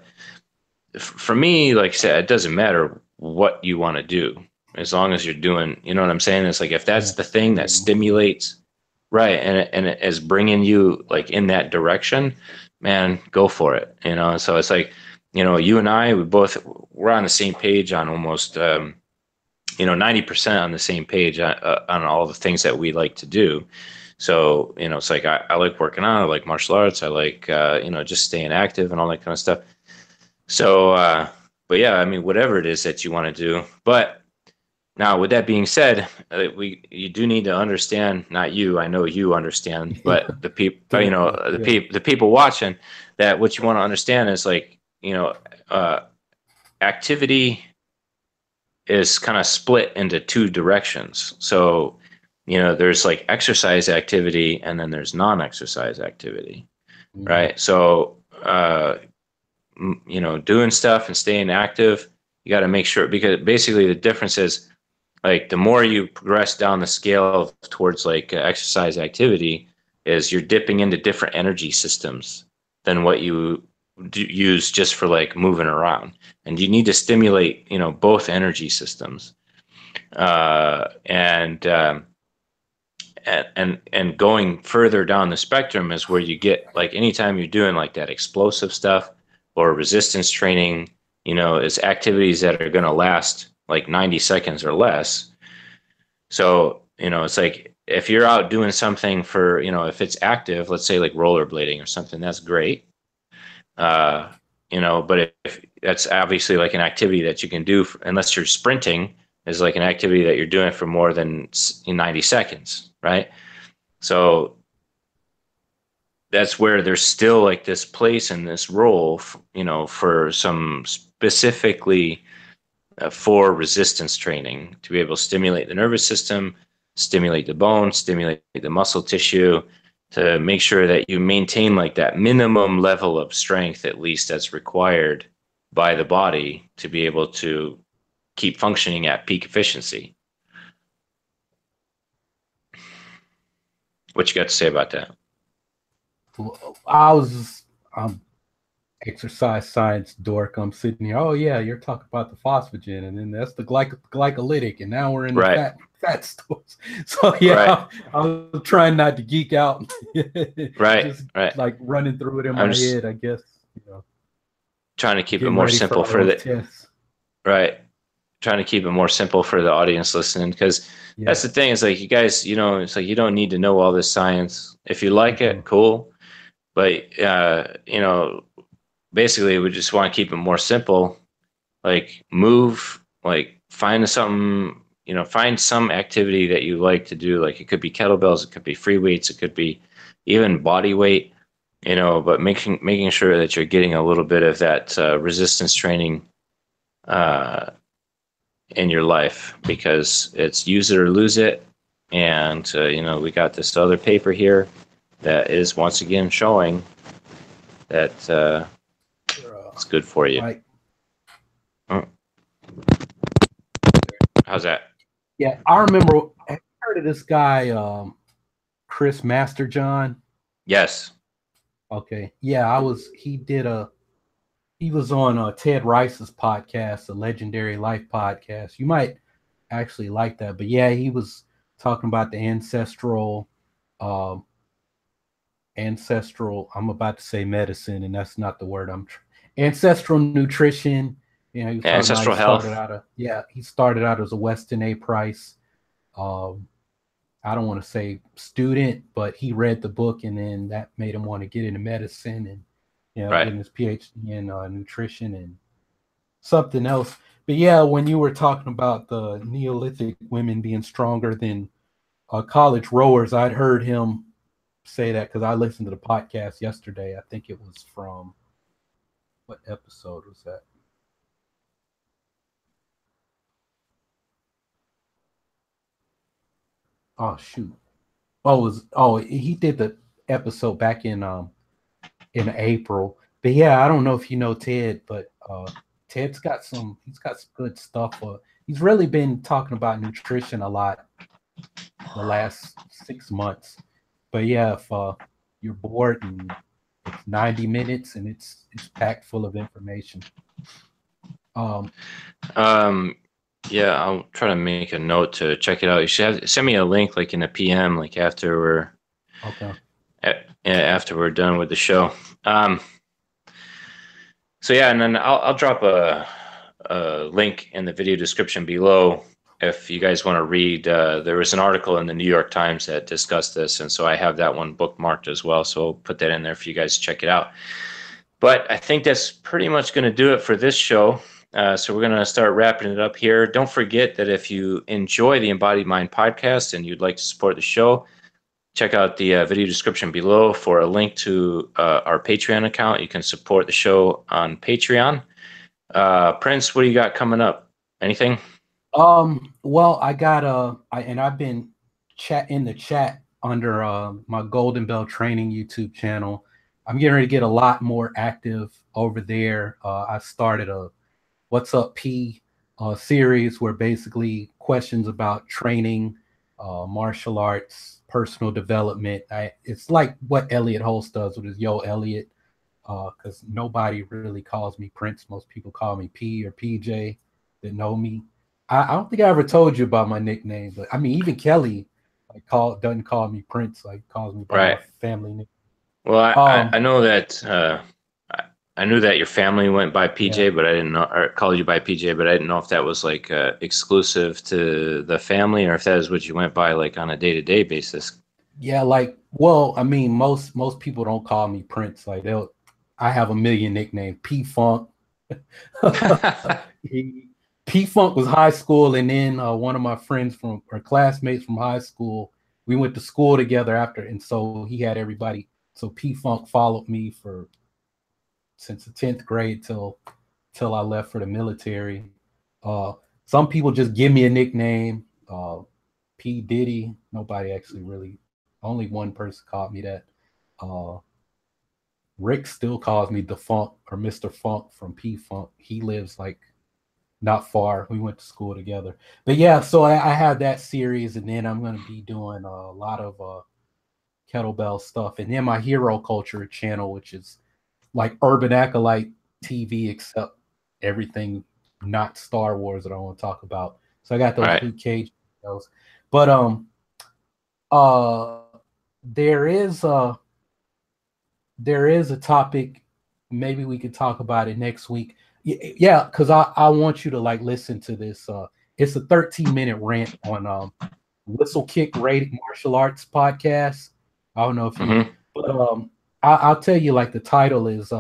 For me, like I said, it doesn't matter what you want to do as long as you're doing, you know what I'm saying? It's like if that's the thing that stimulates, right, and it is bringing you like in that direction, man, go for it. So it's like, you and I, we're on the same page on almost 90% on the same page on all the things that we like to do. So it's like I like working out, I like martial arts, I like just staying active and all that kind of stuff. So but yeah, I mean, whatever it is that you want to do. But now, with that being said, you do need to understand. Not you, I know you understand, but the people, the people watching, that what you want to understand is like, activity is kind of split into two directions. So, there's like exercise activity, and then there's non-exercise activity, right? So, doing stuff and staying active, you got to make sure, because basically the difference is, like, the more you progress down the scale towards like exercise activity, is you're dipping into different energy systems than what you use just for like moving around, and you need to stimulate both energy systems, and going further down the spectrum is where you get like anytime you're doing like that explosive stuff or resistance training, is activities that are going to last like 90 seconds or less. So, it's like if you're out doing something for, if it's active, let's say like rollerblading or something, that's great. But if that's obviously like an activity that you can do, unless you're sprinting, is like an activity that you're doing for more than 90 seconds, right? So that's where there's still like this place and this role, for some specifically for resistance training, to be able to stimulate the nervous system, stimulate the bone, stimulate the muscle tissue, to make sure that you maintain like that minimum level of strength, at least that's required by the body to be able to keep functioning at peak efficiency. What you got to say about that? I was exercise science dork. I'm sitting here. Oh yeah, you're talking about the phosphagen, and then that's the glycolytic, and now we're in the Right. fat stores. So Right. yeah, I'm trying not to geek out. Right. Just Right. like running through it in I'm my just head, I guess. You know, trying to keep it getting more ready for simple all for those the tests. right. Trying to keep it more simple for the audience listening, because Yeah. that's the thing. Is like you guys, it's like you don't need to know all this science. If you like Mm-hmm. it, cool. But basically, we just want to keep it more simple. Like move, like find something, find some activity that you like to do. Like it could be kettlebells, it could be free weights, it could be even body weight. But making sure that you're getting a little bit of that resistance training uh, in your life, because it's use it or lose it. And we got this other paper here that is once again showing that it's good for you. Like, Oh, how's that? yeah, I remember. Have you heard of this guy, Chris Masterjohn? Yes. Okay, yeah, I was. He was on Ted Rice's podcast, the Legendary Life podcast. You might actually like that, but yeah, he was talking about the um, ancestral. I'm about to say medicine, and that's not the word. Ancestral nutrition. You know, he was talking about Ancestral health. he started out as a Weston A. Price. Um, I don't want to say student, but he read the book, and then that made him want to get into medicine and Right. getting his PhD in nutrition and something else. But yeah, when you were talking about the Neolithic women being stronger than college rowers, I'd heard him say that because I listened to the podcast yesterday. I think it was from what episode was that? Oh shoot! He did the episode back in April. But yeah, I don't know if you know Ted, but Ted's got he's got some good stuff. He's really been talking about nutrition a lot the last 6 months. But yeah, if you're bored and it's 90 minutes and it's packed full of information. Um, Um, yeah, I'll try to make a note to check it out. You should send me a link, like in a PM, like okay. after we're done with the show. Um, so yeah, and then I'll drop a link in the video description below if you guys want to read. There was an article in the New York Times that discussed this, and so I have that one bookmarked as well. So I'll put that in there for you guys to check it out. But I think that's pretty much going to do it for this show. So we're going to start wrapping it up here. Don't forget that if you enjoy the Embodied Mind podcast and you'd like to support the show, check out the video description below for a link to our Patreon account. You can support the show on Patreon. Prince, what do you got coming up? Anything? Well, I've been in the chat under my Golden Bell Training YouTube channel. I'm getting ready to get a lot more active over there. I started a What's Up P series where basically questions about training, martial arts, personal development. It's like what Elliot Holst does with his Yo Elliot, because nobody really calls me Prince. Most people call me P or PJ that know me. I don't think I ever told you about my nickname, but I mean, even Kelly doesn't call me Prince. Like calls me by my Right. family name. Well, Um, I know that I knew that your family went by yeah, PJ, but I didn't know, or called you by PJ, but I didn't know if that was like exclusive to the family or if that is what you went by like on a day-to-day basis. yeah. Like, well, I mean, most people don't call me Prince. I have a million nicknames. P Funk. P Funk was high school, and then one of my friends or classmates from high school, we went to school together after, and so he had everybody. So P Funk followed me since the 10th grade till I left for the military. Uh, some people just give me a nickname. P Diddy. Nobody actually really. Only one person called me that. Uh, Rick still calls me the Funk or Mr. Funk from P Funk. He lives like not far. We went to school together. But yeah, so I have that series, and then I'm going to be doing a lot of kettlebell stuff, and then my hero culture channel, which is like Urban Acolyte TV, except everything not Star Wars that I want to talk about. So I got All those right. Luke Cage videos. But uh there is a topic. Maybe we could talk about it next week. Yeah, because I want you to like listen to this. It's a 13-minute rant on Whistle Kick Rated Martial Arts podcast. I don't know if you, Mm-hmm. but I'll tell you, like, the title is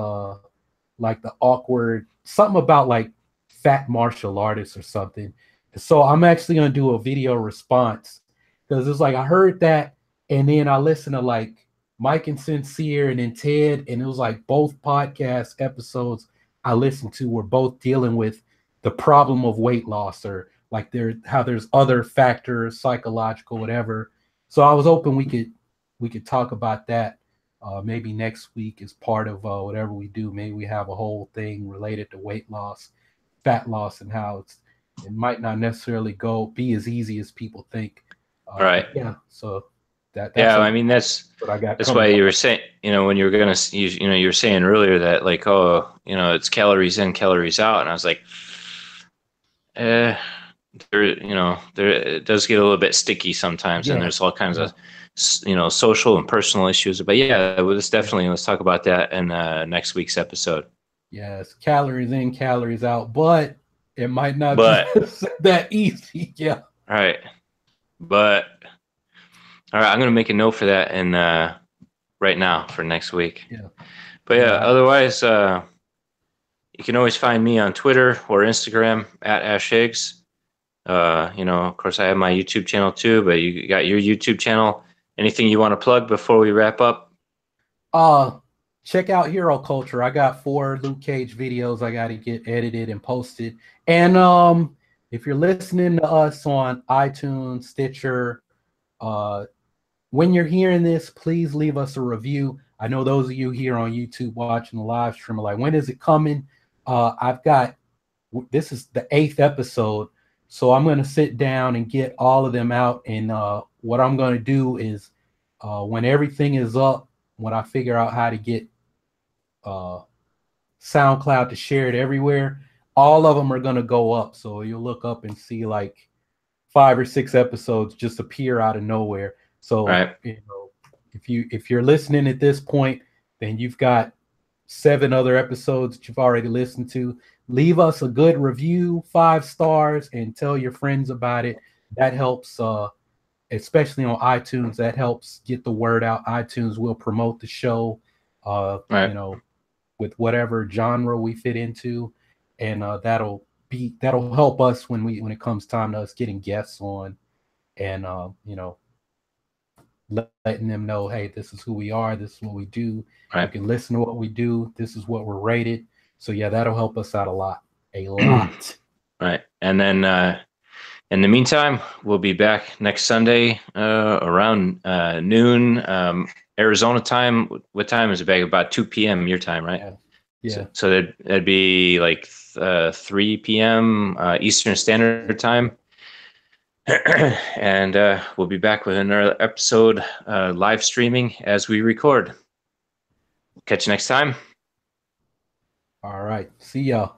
like the awkward something about like fat martial artists or something. So I'm actually gonna do a video response because it's like I heard that, and then I listened to like Mike and Sincere and then Ted, and it was like both podcast episodes I listened to were both dealing with the problem of weight loss, or like how there's other factors, psychological, whatever. So I was hoping we could talk about that maybe next week as part of whatever we do. Maybe we have a whole thing related to weight loss, fat loss, and how it might not necessarily be as easy as people think. Right. But yeah, so that's Yeah, I mean what I got that's why coming. you were saying, when you were gonna, you were saying earlier that like, oh, it's calories in, calories out, and I was like, eh, there it does get a little bit sticky sometimes, and Yeah, there's all kinds yeah, of social and personal issues. But yeah, yeah, let's talk about that in next week's episode. yeah. It's calories in, calories out, but it might not be But that easy. Yeah, all right, but all right, I'm gonna make a note for that and right now for next week. yeah, But yeah, yeah. otherwise, you can always find me on Twitter or Instagram at Ash Higgs. Of course, I have my YouTube channel too, but you got your YouTube channel. Anything you want to plug before we wrap up? Uh, Check out Hero Culture. I got 4 Luke Cage videos I got to get edited and posted. And if you're listening to us on iTunes, Stitcher, uh, when you're hearing this, please leave us a review. I know those of you here on YouTube watching the live stream are like, when is it coming? This is the 8th episode, so I'm going to sit down and get all of them out. And what I'm going to do is when everything is up, when I figure out how to get uh, SoundCloud to share it everywhere, all of them are going to go up. So you'll look up and see like 5 or 6 episodes just appear out of nowhere. All So, right. if you're listening at this point, then you've got 7 other episodes that you've already listened to. Leave us a good review, 5 stars, and tell your friends about it. That helps, especially on iTunes. That helps get the word out. iTunes will promote the show, All right. with whatever genre we fit into, and that'll help us when it comes time to us getting guests on, and letting them know, hey, this is who we are, this is what we do. All You right. can listen to what we do. This is what we're rated. So yeah, that'll help us out a lot, a lot. All right. And then in the meantime, we'll be back next Sunday around noon Arizona time. What time is it back? About 2 p.m. your time, right? Yeah, yeah. So that'd be like 3 p.m. Eastern Standard Time. And we'll be back with another episode live streaming as we record. Catch you next time. All right. See y'all.